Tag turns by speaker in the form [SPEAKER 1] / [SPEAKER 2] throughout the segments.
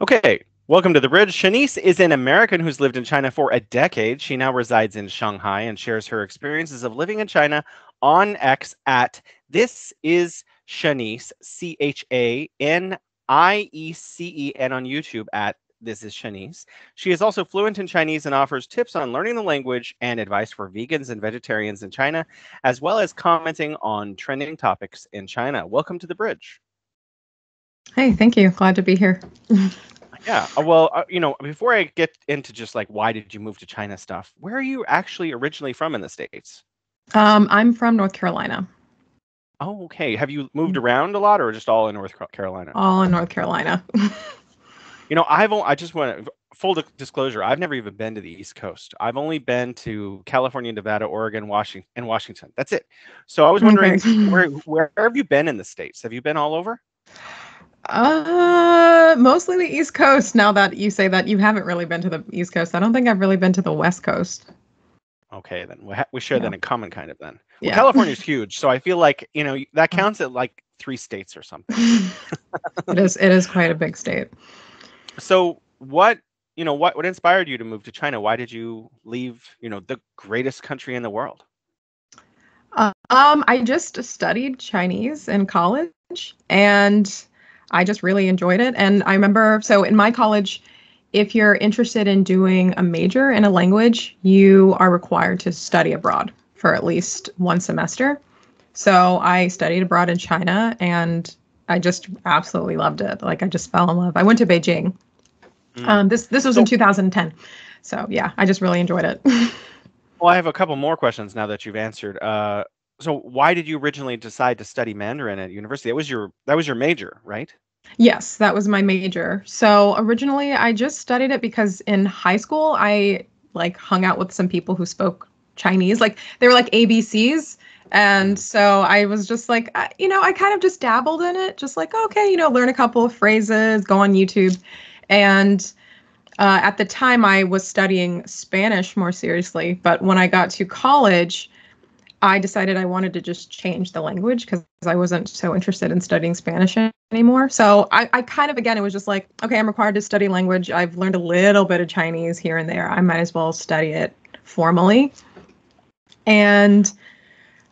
[SPEAKER 1] Okay, welcome to the bridge. Chaniece is an American who's lived in China for a decade. She now resides in Shanghai and shares her experiences of living in China on X at This is Chaniece, Chaniecen on YouTube at This is Chaniece. She is also fluent in Chinese and offers tips on learning the language and advice for vegans and vegetarians in China, as well as commenting on trending topics in China. Welcome to the bridge.
[SPEAKER 2] Hey, thank you. Glad to be here.
[SPEAKER 1] Yeah. Well, before I get into just like why did you move to China stuff, where are you actually originally from in the States?
[SPEAKER 2] I'm from North Carolina.
[SPEAKER 1] Oh, okay. Have you moved around a lot or just all in North Carolina?
[SPEAKER 2] All in North Carolina.
[SPEAKER 1] I just want to full disclosure, I've never even been to the East Coast. I've only been to California, Nevada, Oregon, Washington, and Washington. That's it. So I was
[SPEAKER 2] Okay.
[SPEAKER 1] wondering where have you been in the States? Have you been all over?
[SPEAKER 2] Mostly the East Coast. Now that you say that, you haven't really been to the East Coast. I don't think I've really been to the West Coast.
[SPEAKER 1] Okay, then we share
[SPEAKER 2] Yeah.
[SPEAKER 1] that in common, kind of. Then, well,
[SPEAKER 2] Yeah.
[SPEAKER 1] California's huge, so I feel like that counts at like 3 states or something.
[SPEAKER 2] It is. It is quite a big state.
[SPEAKER 1] So, what inspired you to move to China? Why did you leave, the greatest country in the world?
[SPEAKER 2] I just studied Chinese in college, and I just really enjoyed it. And I remember, so in my college, if you're interested in doing a major in a language, you are required to study abroad for at least one semester. So I studied abroad in China, and I just absolutely loved it. Like I just fell in love. I went to Beijing.
[SPEAKER 1] Mm.
[SPEAKER 2] This was in
[SPEAKER 1] So,
[SPEAKER 2] 2010. So yeah, I just really enjoyed it.
[SPEAKER 1] well, I have a couple more questions now that you've answered. So why did you originally decide to study Mandarin at university? That was your major, right?
[SPEAKER 2] Yes, that was my major. So originally I just studied it because in high school I like hung out with some people who spoke Chinese. Like they were like ABCs. And
[SPEAKER 1] Mm.
[SPEAKER 2] so I was just like, I kind of just dabbled in it, just like, okay, learn a couple of phrases, go on YouTube. And at the time I was studying Spanish more seriously. But when I got to college, I decided I wanted to just change the language because I wasn't so interested in studying Spanish anymore. So I kind of, again, it was just like, okay, I'm required to study language. I've learned a little bit of Chinese here and there. I might as well study it formally. And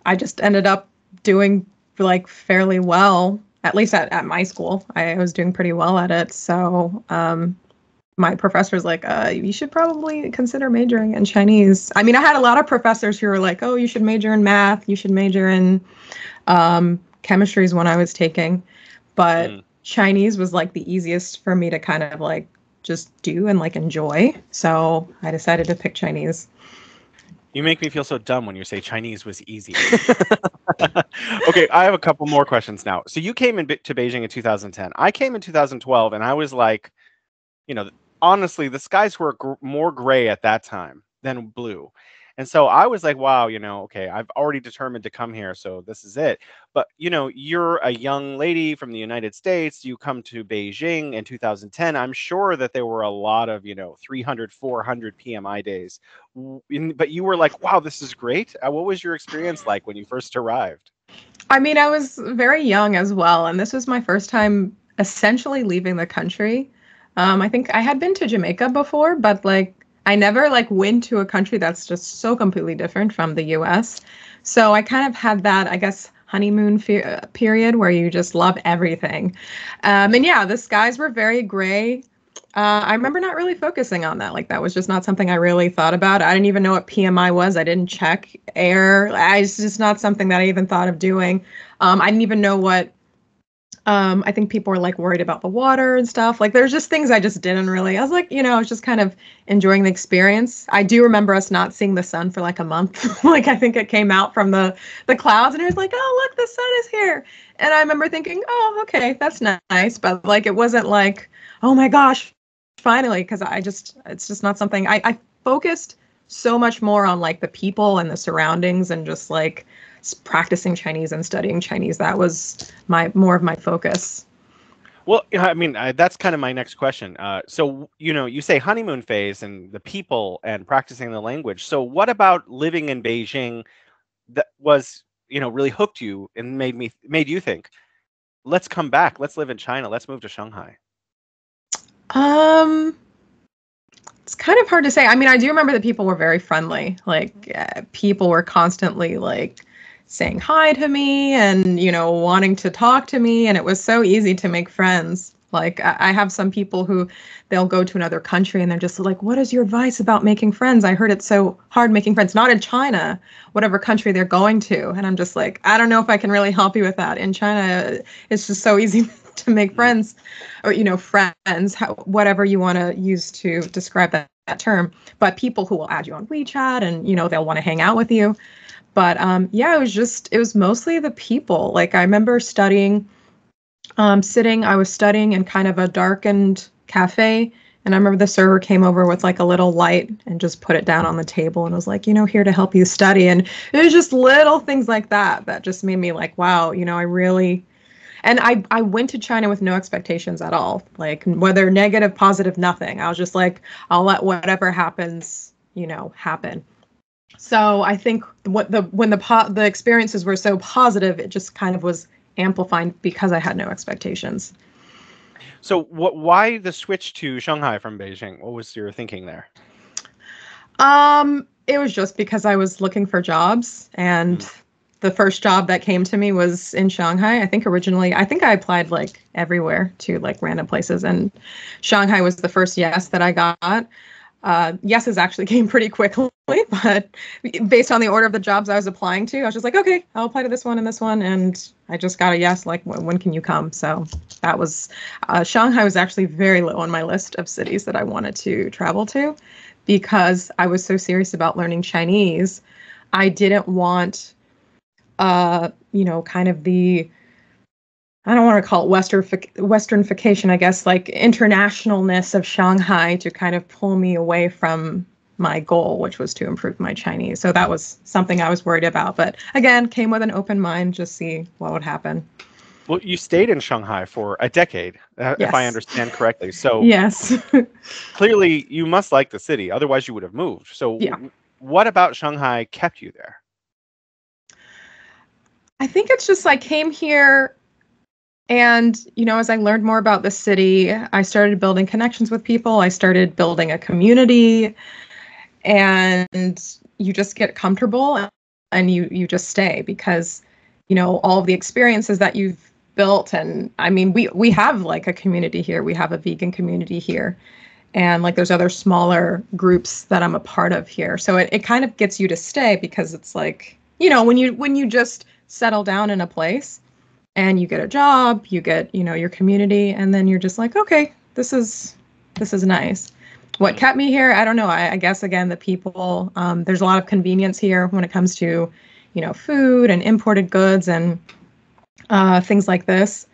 [SPEAKER 2] I just ended up doing like fairly well, at least at my school. I was doing pretty well at it. So my professor's like, you should probably consider majoring in Chinese. I mean, I had a lot of professors who were like, oh, you should major in math, you should major in chemistries when I was taking. But
[SPEAKER 1] Mm.
[SPEAKER 2] Chinese was like the easiest for me to kind of like just do and like enjoy. So I decided to pick Chinese.
[SPEAKER 1] You make me feel so dumb when you say Chinese was easy. Okay, I have a couple more questions now. So you came to Beijing in 2010. I came in 2012, and I was like, you know, honestly, the skies were more gray at that time than blue. And so I was like, wow, okay, I've already determined to come here, so this is it. But, you're a young lady from the United States, you come to Beijing in 2010. I'm sure that there were a lot of, 300, 400 PMI days. But you were like, wow, this is great. What was your experience like when you first arrived?
[SPEAKER 2] I mean, I was very young as well, and this was my first time essentially leaving the country. I think I had been to Jamaica before, but like I never like went to a country that's just so completely different from the US. So I kind of had that, I guess, honeymoon period where you just love everything. And yeah, the skies were very gray. I remember not really focusing on that. Like that was just not something I really thought about. I didn't even know what PMI was. I didn't check air. It's just not something that I even thought of doing. I didn't even know what. I think people were like worried about the water and stuff. Like there's just things I just didn't really. I was like, I was just kind of enjoying the experience. I do remember us not seeing the sun for like a month. Like I think it came out from the clouds and it was like, oh look, the sun is here. And I remember thinking, oh okay, that's nice. But like it wasn't like, oh my gosh, finally, because it's just not something I focused so much more on like the people and the surroundings and just like practicing Chinese and studying Chinese. That was more of my focus.
[SPEAKER 1] Well, I mean, that's kind of my next question. So, you say honeymoon phase and the people and practicing the language. So, what about living in Beijing that was, really hooked you and made you think, let's come back, let's live in China, let's move to Shanghai?
[SPEAKER 2] Um, it's kind of hard to say. I mean, I do remember that people were very friendly. Like people were constantly like saying hi to me and, wanting to talk to me. And it was so easy to make friends. Like I have some people who they'll go to another country and they're just like, what is your advice about making friends? I heard it's so hard making friends, not in China, whatever country they're going to. And I'm just like, I don't know if I can really help you with that. In China, it's just so easy to make friends or, friends, whatever you want to use to describe that term. But people who will add you on WeChat and, they'll want to hang out with you. But yeah, it was mostly the people. Like I remember studying. I was studying in kind of a darkened cafe. And I remember the server came over with like a little light and just put it down on the table and was like, here to help you study. And it was just little things like that just made me like, wow, I really, and I went to China with no expectations at all. Like whether negative, positive, nothing. I was just like, I'll let whatever happens, happen. So I think when the experiences were so positive, it just kind of was amplified because I had no expectations.
[SPEAKER 1] So why the switch to Shanghai from Beijing? What was your thinking there?
[SPEAKER 2] It was just because I was looking for jobs and the first job that came to me was in Shanghai. I think I applied like everywhere to like random places and Shanghai was the first yes that I got. Yeses actually came pretty quickly, but based on the order of the jobs I was applying to, I was just like, okay, I'll apply to this one and this one. And I just got a yes, like, when can you come? So that was, Shanghai was actually very low on my list of cities that I wanted to travel to because I was so serious about learning Chinese. I didn't want, kind of I don't want to call it Westernification, I guess, like internationalness of Shanghai to kind of pull me away from my goal, which was to improve my Chinese. So that was something I was worried about. But again, came with an open mind, just see what would happen.
[SPEAKER 1] Well, you stayed in Shanghai for a decade, if I understand correctly. So
[SPEAKER 2] yes,
[SPEAKER 1] clearly you must like the city. Otherwise, you would have moved. So
[SPEAKER 2] yeah.
[SPEAKER 1] What about Shanghai kept you there?
[SPEAKER 2] I think it's just I came here. And, as I learned more about the city, I started building connections with people. I started building a community and you just get comfortable and you just stay because, all of the experiences that you've built. And I mean, we have like a community here. We have a vegan community here. And like there's other smaller groups that I'm a part of here. So it kind of gets you to stay because it's like, when you just settle down in a place, and you get a job, you get, your community, and then you're just like, okay, this is nice. What kept me here? I don't know. I guess, again, the people, there's a lot of convenience here when it comes to, food and imported goods and things like this.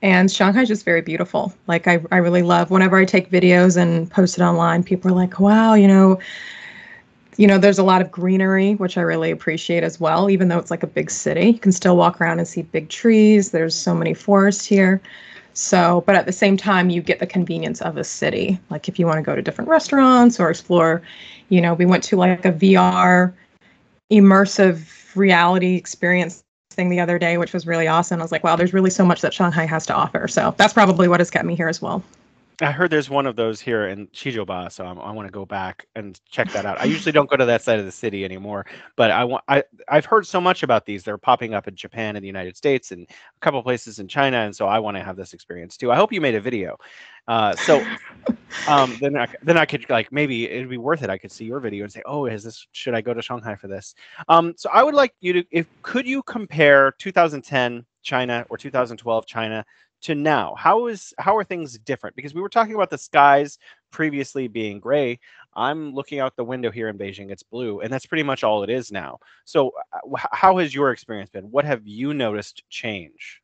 [SPEAKER 2] And Shanghai's just very beautiful. Like, I really love, whenever I take videos and post it online, people are like, wow, there's a lot of greenery, which I really appreciate as well. Even though it's like a big city, you can still walk around and see big trees. There's so many forests here. So, but at the same time, you get the convenience of a city. Like if you want to go to different restaurants or explore, we went to like a VR immersive reality experience thing the other day, which was really awesome. I was like, wow, there's really so much that Shanghai has to offer. So that's probably what has kept me here as well.
[SPEAKER 1] I heard there's one of those here in Chijoba, so I want to go back and check that out. I usually don't go to that side of the city anymore, but I've heard so much about these. They're popping up in Japan and the United States and a couple of places in China, and so I want to have this experience too. I hope you made a video. Then I could like maybe it'd be worth it. I could see your video and say, oh, should I go to Shanghai for this? So I would like you to could you compare 2010 China or 2012 China to now? How are things different? Because we were talking about the skies previously being gray. I'm looking out the window here in Beijing, it's blue, and that's pretty much all it is now. So how has your experience been? What have you noticed change?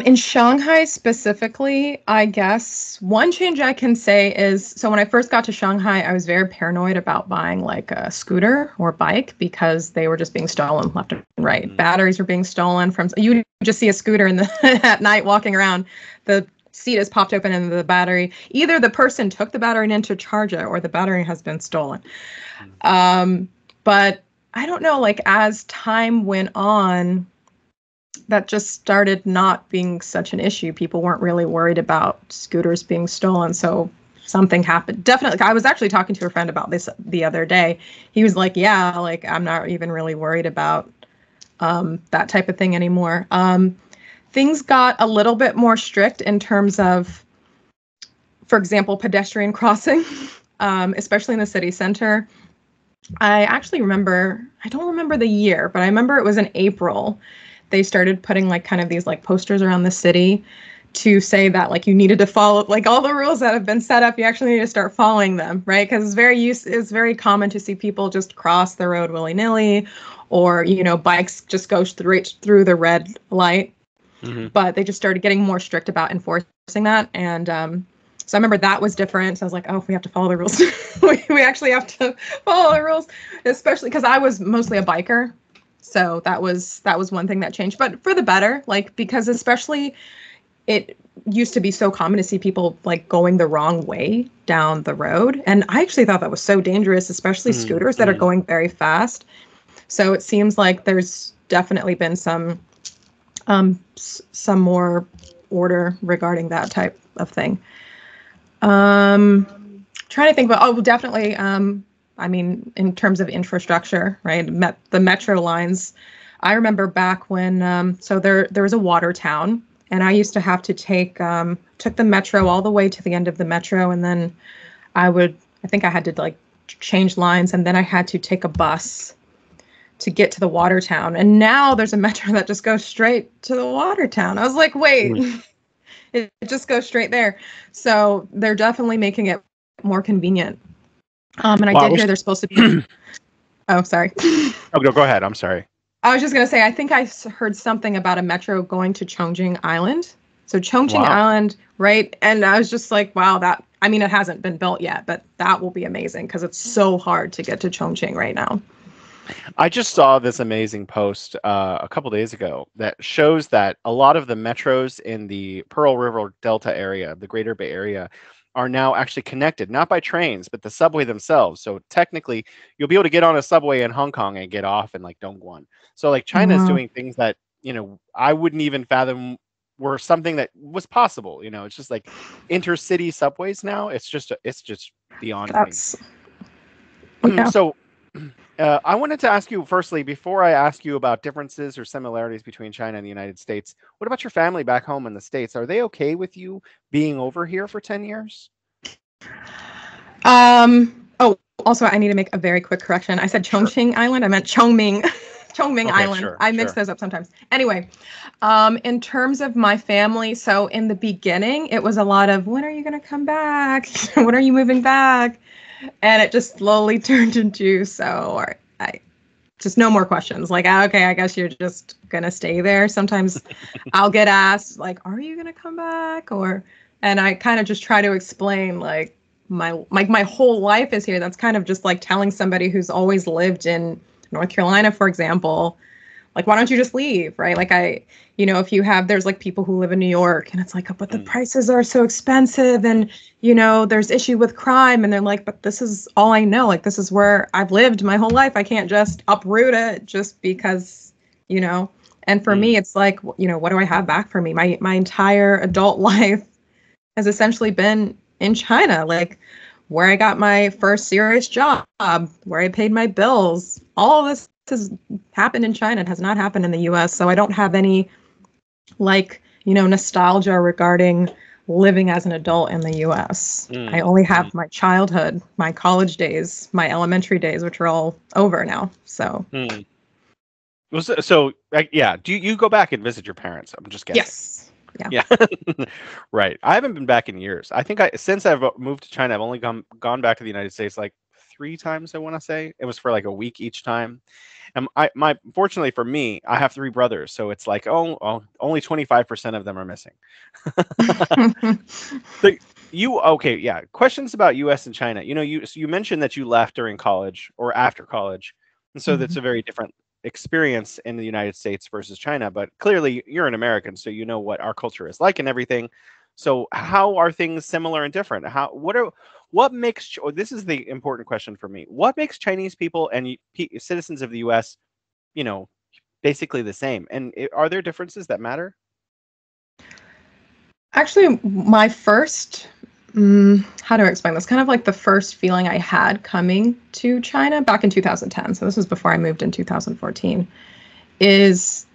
[SPEAKER 2] In Shanghai specifically, I guess one change I can say is, so when I first got to Shanghai, I was very paranoid about buying like a scooter or bike because they were just being stolen left and right. Mm-hmm. Batteries were being stolen from, you just see a scooter at night walking around, the seat is popped open and the battery, either the person took the battery in to charge it or the battery has been stolen. Mm-hmm. But I don't know, like as time went on, that just started not being such an issue. People weren't really worried about scooters being stolen. So something happened. Definitely. I was actually talking to a friend about this the other day. He was like, yeah, like I'm not even really worried about that type of thing anymore. Things got a little bit more strict in terms of, for example, pedestrian crossing, especially in the city center. I actually remember, I don't remember the year, but I remember it was in April. They started putting like kind of these like posters around the city to say that like you needed to follow like all the rules that have been set up. You actually need to start following them, right? Because it's very common to see people just cross the road willy-nilly, or bikes just go straight through the red light. Mm-hmm. But they just started getting more strict about enforcing that, and so I remember that was different. So I was like, oh, we have to follow the rules. we actually have to follow the rules, especially because I was mostly a biker. So that was one thing that changed, but for the better, like, because especially it used to be so common to see people like going the wrong way down the road. And I actually thought that was so dangerous, especially scooters that are going very fast. So it seems like there's definitely been some more order regarding that type of thing. Trying to think about, definitely, I mean, in terms of infrastructure, right? The metro lines. I remember back when, so there was a water town, and I used to have to took the metro all the way to the end of the metro, and then I think I had to like change lines, and then I had to take a bus to get to the water town. And now there's a metro that just goes straight to the water town. I was like, wait, it just goes straight there. So they're definitely making it more convenient. And I did hear they're supposed to be. Oh, sorry.
[SPEAKER 1] Oh, no, go ahead. I'm sorry.
[SPEAKER 2] I was just going to say, I think I heard something about a metro going to Chongqing Island. So Chongqing Island, right? And I was just like, wow, I mean, it hasn't been built yet, but that will be amazing because it's so hard to get to Chongqing right now.
[SPEAKER 1] I just saw this amazing post a couple days ago that shows that a lot of the metros in the Pearl River Delta area, the Greater Bay Area, are now actually connected, not by trains, but the subway themselves. So technically, you'll be able to get on a subway in Hong Kong and get off in like Dongguan. So like China is doing things that, I wouldn't even fathom were something that was possible. It's just like intercity subways now. It's just beyond things. Yeah. So I wanted to ask you firstly, before I ask you about differences or similarities between China and the United States, what about your family back home in the States? Are they okay with you being over here for 10 years?
[SPEAKER 2] Oh, also, I need to make a very quick correction. I said Chongqing Island. I meant Chongming. Chongming Island. Sure, I mix those up sometimes. Anyway, in terms of my family, so in the beginning, it was a lot of, when are you going to come back? When are you moving back? And it just slowly turned into, I just no more questions. Like, okay, I guess you're just going to stay there. Sometimes I'll get asked, like, are you going to come back? And I kind of just try to explain, like, my whole life is here. That's kind of just like telling somebody who's always lived in North Carolina, for example, like, why don't you just leave, right? Like if there's like people who live in New York and it's like, oh, but the prices are so expensive and, there's issue with crime. And they're like, but this is all I know. Like, this is where I've lived my whole life. I can't just uproot it just because, and for me, it's like, what do I have back for me? My entire adult life has essentially been in China, like where I got my first serious job, where I paid my bills. All of this has happened in China. It has not happened in the US. So I don't have any nostalgia regarding living as an adult in the US. I only have my childhood, my college days, my elementary days, which are all over now. So.
[SPEAKER 1] So yeah. Do you go back and visit your parents? I'm just guessing.
[SPEAKER 2] Yes.
[SPEAKER 1] Yeah. Right. I haven't been back in years. I think since I've moved to China, I've only gone back to the United States like 3 times, I want to say. It was for like a week each time. And fortunately for me, I have 3 brothers, so it's like only 25% of them are missing. Questions about U.S. and China. You mentioned that you left during college or after college, and so that's a very different experience in the United States versus China. But clearly, you're an American, so you know what our culture is like and everything. So how are things similar and different? What makes, this is the important question for me. What makes Chinese people and citizens of the U.S., basically the same. And are there differences that matter?
[SPEAKER 2] Actually, my first, how do I explain this? Kind of like the first feeling I had coming to China back in 2010. So this was before I moved in 2014. Is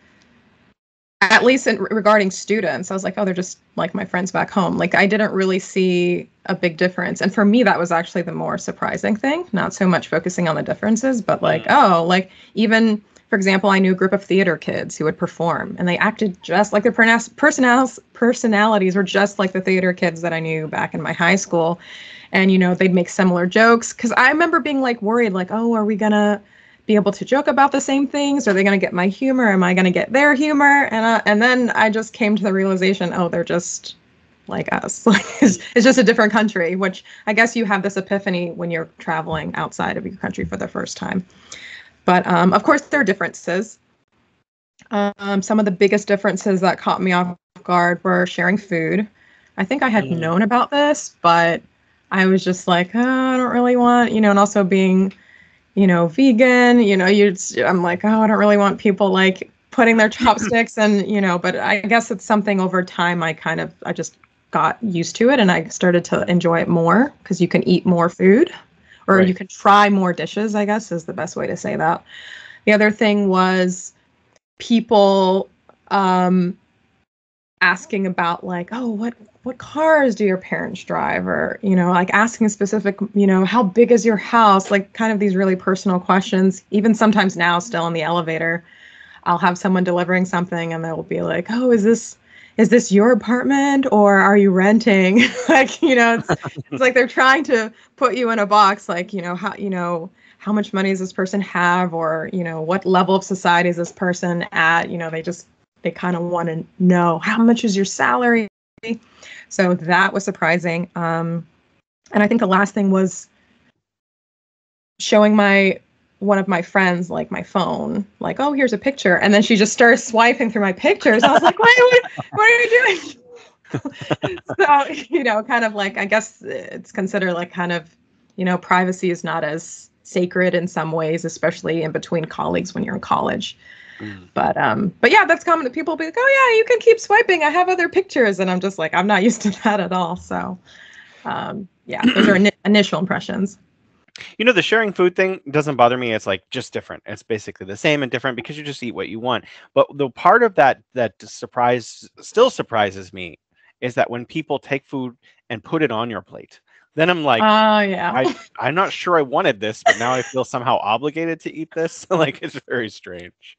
[SPEAKER 2] at least regarding students, I was like, oh, they're just like my friends back home. Like I didn't really see a big difference. And for me, that was actually the more surprising thing, not so much focusing on the differences, but like, oh, like even, for example, I knew a group of theater kids who would perform and they acted just like their personalities were just like the theater kids that I knew back in my high school. And, you know, they'd make similar jokes. Cause I remember being like worried, like, oh, are we gonna be able to joke about the same things? Are they going to get my humor? Am I going to get their humor? And then I just came to the realization, oh, they're just like us. Like it's just a different country, which I guess you have this epiphany when you're traveling outside of your country for the first time. But of course, there are differences. Some of the biggest differences that caught me off guard were sharing food. I think I had known about this, but I was just like, oh, I don't really want, you know, and also being, you know, vegan, you know, I'm like, oh, I don't really want people like putting their chopsticks and, you know, but I guess it's something over time I just got used to it and I started to enjoy it more because you can eat more food or
[SPEAKER 1] Right.
[SPEAKER 2] you can try more dishes, I guess is the best way to say that. The other thing was people asking about like, oh, what cars do your parents drive? Or, you know, like asking specific, you know, how big is your house? Like kind of these really personal questions. Even sometimes now still in the elevator, I'll have someone delivering something and they'll be like, oh, is this your apartment or are you renting? Like, you know, it's like they're trying to put you in a box, like, you know, how much money does this person have? Or, you know, what level of society is this person at? You know, they kind of want to know how much is your salary. So that was surprising. And I think the last thing was showing one of my friends like my phone, like, oh, here's a picture. And then she just started swiping through my pictures. I was like, wait, what are you doing? So, you know, kind of like, I guess it's considered like kind of, you know, privacy is not as sacred in some ways, especially in between colleagues when you're in college. But yeah, that's common that people be like, oh yeah, you can keep swiping. I have other pictures. And I'm just like, I'm not used to that at all. So yeah, those are initial impressions.
[SPEAKER 1] You know, the sharing food thing doesn't bother me. It's like just different. It's basically the same and different because you just eat what you want. But the part of that still surprises me is that when people take food and put it on your plate, then I'm like,
[SPEAKER 2] yeah.
[SPEAKER 1] I'm not sure I wanted this, but now I feel somehow obligated to eat this. Like it's very strange.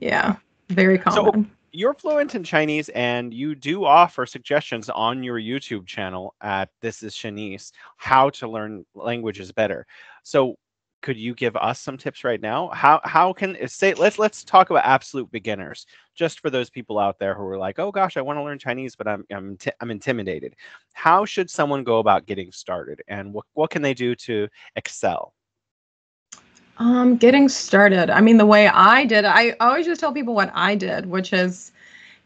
[SPEAKER 2] Yeah, very
[SPEAKER 1] So
[SPEAKER 2] common.
[SPEAKER 1] you're fluent in Chinese and you do offer suggestions on your YouTube channel at This is Chaniece, how to learn languages better. So could you give us some tips right now? How can say let's talk about absolute beginners, just for those people out there who are like, oh gosh, I want to learn Chinese, but I'm intimidated. How should someone go about getting started, and what can they do to excel?
[SPEAKER 2] Getting started. I mean, the way I did, I always just tell people what I did, which is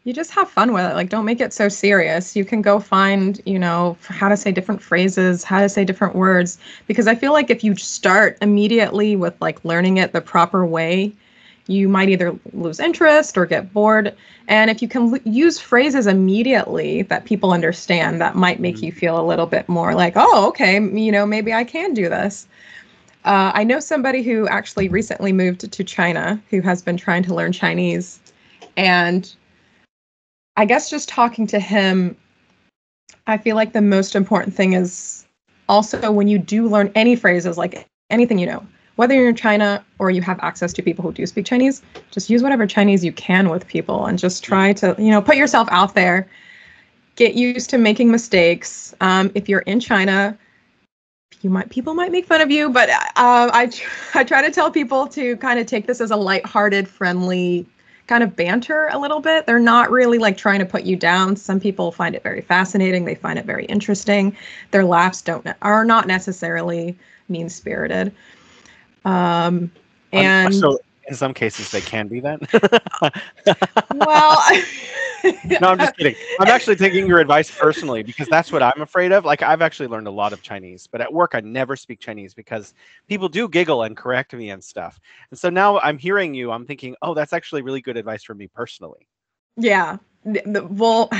[SPEAKER 2] you just have fun with it. Like, don't make it so serious. You can go find, you know, how to say different phrases, how to say different words, because I feel like if you start immediately with like learning it the proper way, you might either lose interest or get bored. And if you can use phrases immediately that people understand, that might make you feel a little bit more like, oh, okay, you know, maybe I can do this. I know somebody who actually recently moved to China who has been trying to learn Chinese. And I guess just talking to him, I feel like the most important thing is also when you do learn any phrases, like anything, you know, whether you're in China or you have access to people who do speak Chinese, just use whatever Chinese you can with people and just try to, you know, put yourself out there, get used to making mistakes. If you're in China, people might make fun of you, but I try to tell people to kind of take this as a lighthearted, friendly kind of banter a little bit. They're not really like trying to put you down. Some people find it very fascinating. They find it very interesting. Their laughs are not necessarily mean-spirited. And
[SPEAKER 1] so in some cases they can be that.
[SPEAKER 2] well,
[SPEAKER 1] No, I'm just kidding. I'm actually taking your advice personally because that's what I'm afraid of. Like, I've actually learned a lot of Chinese, but at work, I never speak Chinese because people do giggle and correct me and stuff. And so now I'm hearing you, I'm thinking, oh, that's actually really good advice for me personally.
[SPEAKER 2] Yeah. Well,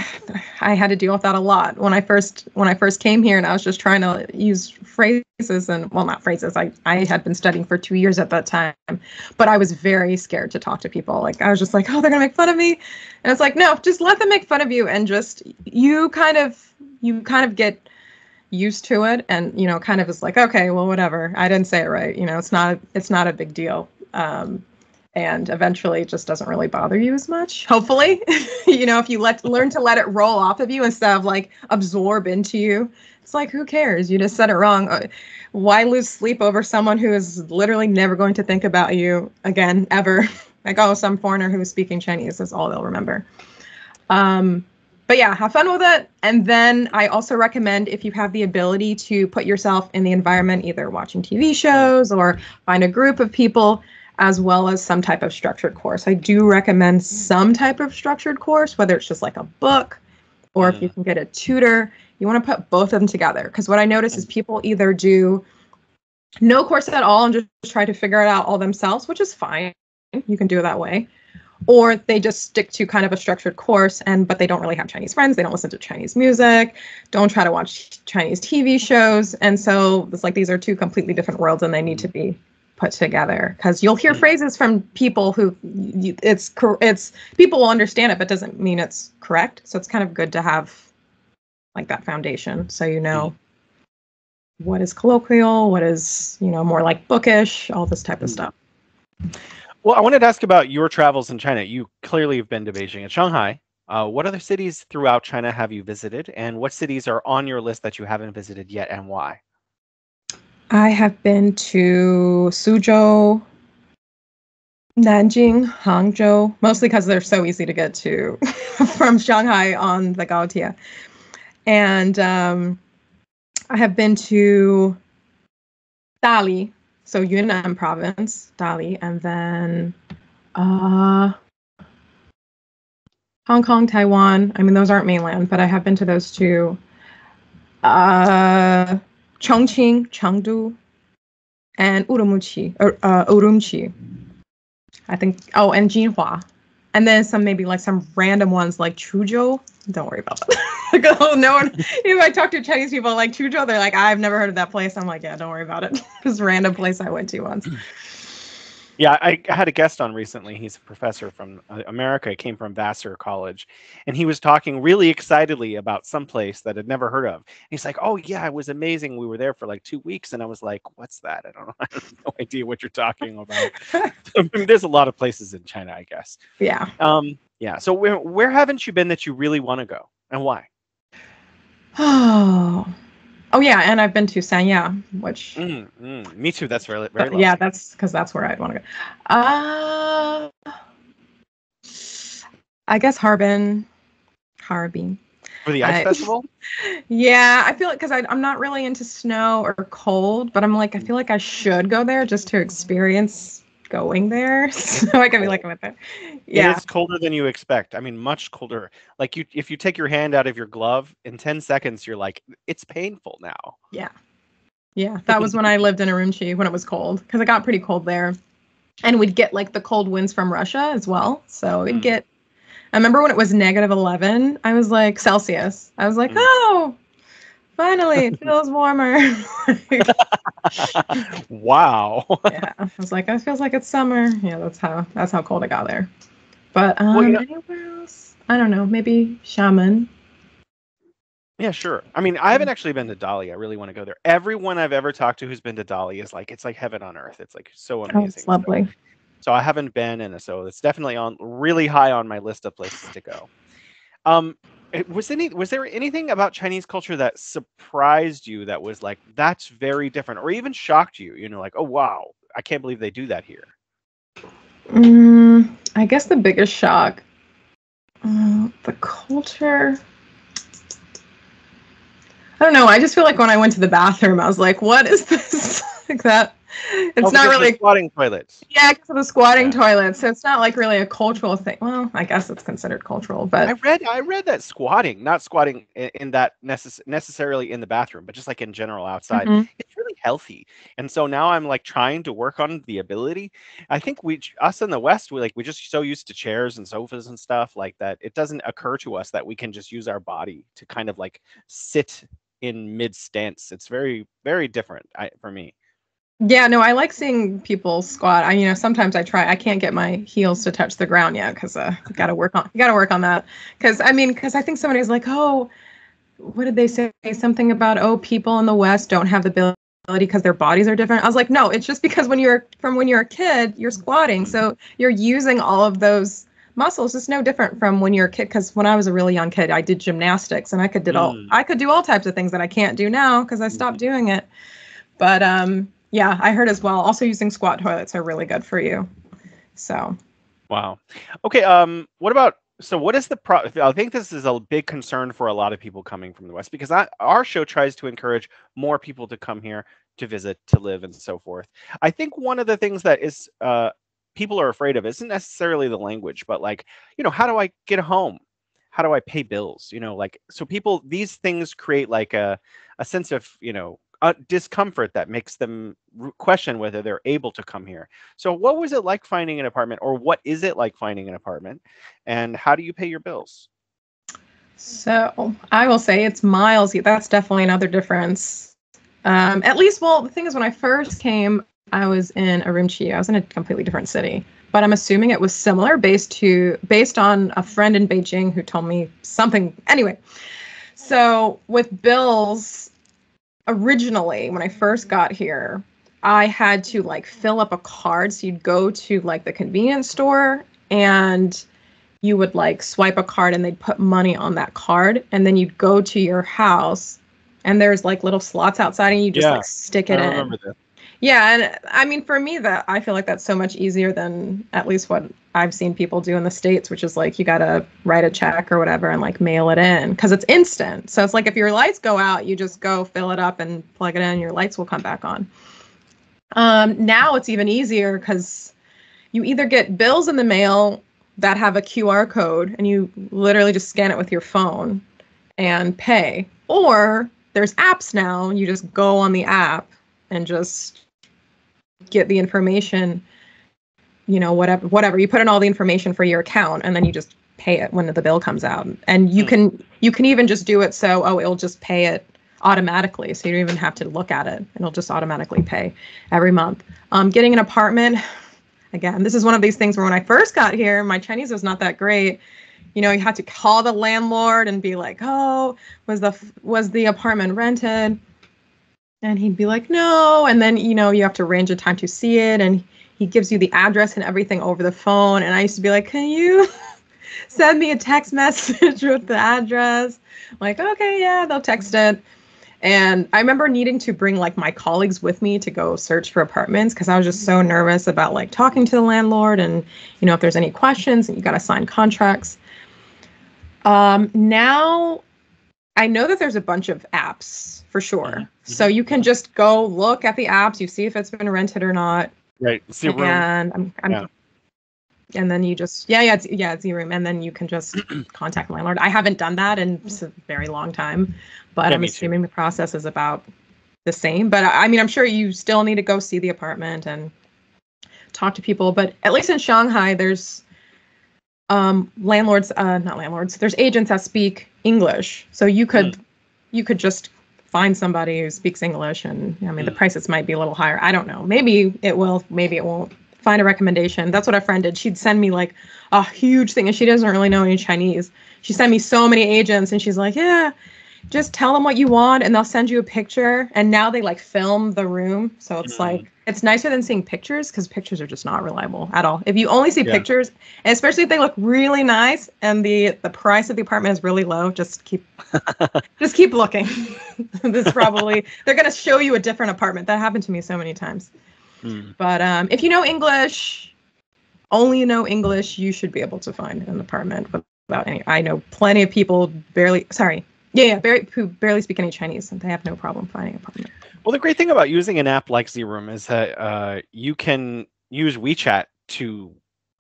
[SPEAKER 2] I had to deal with that a lot when I first came here, and I was just trying to use phrases and, well, not phrases. I had been studying for 2 years at that time, but I was very scared to talk to people. Like, I was just like, oh, they're gonna make fun of me, and it's like, no, just let them make fun of you, and just you kind of get used to it, and kind of is like, okay, well, whatever. I didn't say it right. It's not a big deal. And eventually it just doesn't really bother you as much. Hopefully, if you learn to let it roll off of you instead of like absorb into you, it's like, who cares? You just said it wrong. Why lose sleep over someone who is literally never going to think about you again, ever? Like, oh, some foreigner who is speaking Chinese is all they'll remember. But yeah, have fun with it. And then I also recommend, if you have the ability to put yourself in the environment, either watching TV shows or find a group of people, as well as some type of structured course. I do recommend some type of structured course, whether it's just like a book or if you can get a tutor. You want to put both of them together, because what I notice is people either do no course at all and just try to figure it out all themselves, which is fine. You can do it that way. Or they just stick to kind of a structured course, but they don't really have Chinese friends. They don't listen to Chinese music, don't try to watch Chinese TV shows. And so it's like these are two completely different worlds, and they need to be put together, because you'll hear phrases from people who it's people will understand it, but doesn't mean it's correct. So it's kind of good to have like that foundation, so what is colloquial, what is more like bookish, all this type of stuff.
[SPEAKER 1] Well, I wanted to ask about your travels in China. You clearly have been to Beijing and Shanghai. What other cities throughout China have you visited, and what cities are on your list that you haven't visited yet, and why?
[SPEAKER 2] I have been to Suzhou, Nanjing, Hangzhou, mostly because they're so easy to get to from Shanghai on the Gaotie. And I have been to Dali, so Yunnan province, Dali, and then Hong Kong, Taiwan. I mean, those aren't mainland, but I have been to those two. Chongqing, Chengdu, and Urumqi. I think, and Jinhua. And then maybe some random ones like Chuzhou. Don't worry about that. Like, oh, no one, if I talk to Chinese people like Chuzhou, they're like, I've never heard of that place. I'm like, yeah, don't worry about it. Just a random place I went to once.
[SPEAKER 1] Yeah, I had a guest on recently. He's a professor from America. He came from Vassar College, and he was talking really excitedly about some place that I'd never heard of. And he's like, "Oh yeah, it was amazing. We were there for like 2 weeks." And I was like, "What's that? I don't know. I have no idea what you're talking about." I mean, there's a lot of places in China, I guess.
[SPEAKER 2] Yeah.
[SPEAKER 1] Yeah. So where haven't you been that you really want to go, and why?
[SPEAKER 2] Oh yeah, and I've been to Sanya, which
[SPEAKER 1] me too. That's very lovely.
[SPEAKER 2] Yeah, that's because that's where I'd want to go. I guess Harbin
[SPEAKER 1] For the ice festival.
[SPEAKER 2] Yeah, I feel like because I'm not really into snow or cold, but I'm like, I feel like I should go there just to experience going there, so I can be like, with it. Yeah,
[SPEAKER 1] it's colder than you expect. I mean, much colder. Like if you take your hand out of your glove in 10 seconds, you're like, it's painful now.
[SPEAKER 2] Yeah. That was when I lived in Urumqi when it was cold, because it got pretty cold there, and we'd get like the cold winds from Russia as well. So it'd get. I remember when it was -11. I was like Celsius. I was like, oh, finally it feels warmer.
[SPEAKER 1] Wow.
[SPEAKER 2] Yeah, I was like, it feels like it's summer. Yeah, that's how cold it got there. But anywhere else? I don't know. Maybe Xiamen.
[SPEAKER 1] Yeah, sure. I mean, I haven't actually been to Dali. I really want to go there. Everyone I've ever talked to who's been to Dali is like, it's like heaven on earth. It's like so amazing.
[SPEAKER 2] Oh, it's lovely.
[SPEAKER 1] So I haven't been, and so it's definitely really high on my list of places to go. Was there anything about Chinese culture that surprised you that was like, that's very different, or even shocked you? Like, oh wow, I can't believe they do that here.
[SPEAKER 2] I guess the biggest shock, the culture. I don't know. I just feel like when I went to the bathroom, I was like, what is this? Like that. It's not
[SPEAKER 1] because of the
[SPEAKER 2] really
[SPEAKER 1] squatting toilets.
[SPEAKER 2] yeah, because of the squatting
[SPEAKER 1] Yeah.
[SPEAKER 2] toilets. So it's not like really a cultural thing. Well, I guess it's considered cultural, but
[SPEAKER 1] I read that squatting, not squatting in that necessarily in the bathroom, but just like in general outside,
[SPEAKER 2] Mhm.
[SPEAKER 1] it's really healthy. And so now I'm like trying to work on the ability. I think us in the West, we just so used to chairs and sofas and stuff like that. It doesn't occur to us that we can just use our body to kind of like sit in mid stance. It's very, very different for me.
[SPEAKER 2] Yeah, no, I like seeing people squat. Sometimes I try. I can't get my heels to touch the ground yet because you gotta work on that. Because I think somebody's like, oh, what did they say? Something about people in the West don't have the ability because their bodies are different. I was like, no, it's just because when you're a kid, you're squatting, so you're using all of those muscles. It's no different from when you're a kid. Because when I was a really young kid, I did gymnastics and I could do all types of things that I can't do now because I stopped doing it. But yeah, I heard as well. Also, using squat toilets are really good for you. So.
[SPEAKER 1] Wow. Okay. What is the I think this is a big concern for a lot of people coming from the West because our show tries to encourage more people to come here to visit, to live, and so forth. I think one of the things that is people are afraid of isn't necessarily the language, but like, how do I get a home? How do I pay bills? So these things create like a sense of, discomfort that makes them question whether they're able to come here. So what was it like finding an apartment, or what is it like finding an apartment, and how do you pay your bills?
[SPEAKER 2] So I will say it's miles. That's definitely another difference. At least, well, the thing is, when I first came, I was in Urumqi. I was in a completely different city, but I'm assuming it was similar based on a friend in Beijing who told me something. Anyway, so with bills, originally when I first got here, I had to like fill up a card. So you'd go to like the convenience store and you would like swipe a card and they'd put money on that card. And then you'd go to your house and there's like little slots outside and you just like stick it
[SPEAKER 1] I
[SPEAKER 2] in.
[SPEAKER 1] remember that.
[SPEAKER 2] Yeah. And for me, that I feel like that's so much easier than at least what I've seen people do in the States, which is like you got to write a check or whatever and like mail it in because it's instant. So it's like if your lights go out, you just go fill it up and plug it in, your lights will come back on. Now it's even easier because you either get bills in the mail that have a QR code and you literally just scan it with your phone and pay, or there's apps now. You just go on the app and just get the information, whatever. You put in all the information for your account and then you just pay it when the bill comes out. And you can even just do it so, it'll just pay it automatically. So you don't even have to look at it. It'll just automatically pay every month. Getting an apartment, again, this is one of these things where when I first got here, my Chinese was not that great. You had to call the landlord and be like, oh, was the apartment rented? And he'd be like, no. And then, you have to arrange a time to see it. And he gives you the address and everything over the phone. And I used to be like, can you send me a text message with the address? I'm like, okay, yeah, they'll text it. And I remember needing to bring like my colleagues with me to go search for apartments because I was just so nervous about like talking to the landlord and, if there's any questions and you got to sign contracts. Now I know that there's a bunch of apps for sure. Mm-hmm. So you can just go look at the apps, you see if it's been rented or not.
[SPEAKER 1] Right. See room.
[SPEAKER 2] And and then you just it's room, and then you can just contact the landlord. I haven't done that in a very long time, but I'm assuming the process is about the same. But I'm sure you still need to go see the apartment and talk to people. But at least in Shanghai, there's landlords, not landlords. There's agents that speak English, so you could just find somebody who speaks English, and the prices might be a little higher. I don't know. Maybe it will. Maybe it won't. Find a recommendation. That's what a friend did. She'd send me like a huge thing, and she doesn't really know any Chinese. She sent me so many agents, and she's like, yeah, just tell them what you want, and they'll send you a picture. And now they like film the room, so it's like it's nicer than seeing pictures because pictures are just not reliable at all. If you only see pictures, and especially if they look really nice and the price of the apartment is really low, just keep looking. This probably they're gonna show you a different apartment. That happened to me so many times. But if you know English, you should be able to find an apartment without any. I know plenty of people Yeah, who barely speak any Chinese, and they have no problem finding a partner.
[SPEAKER 1] Well, the great thing about using an app like Z-Room is that you can use WeChat to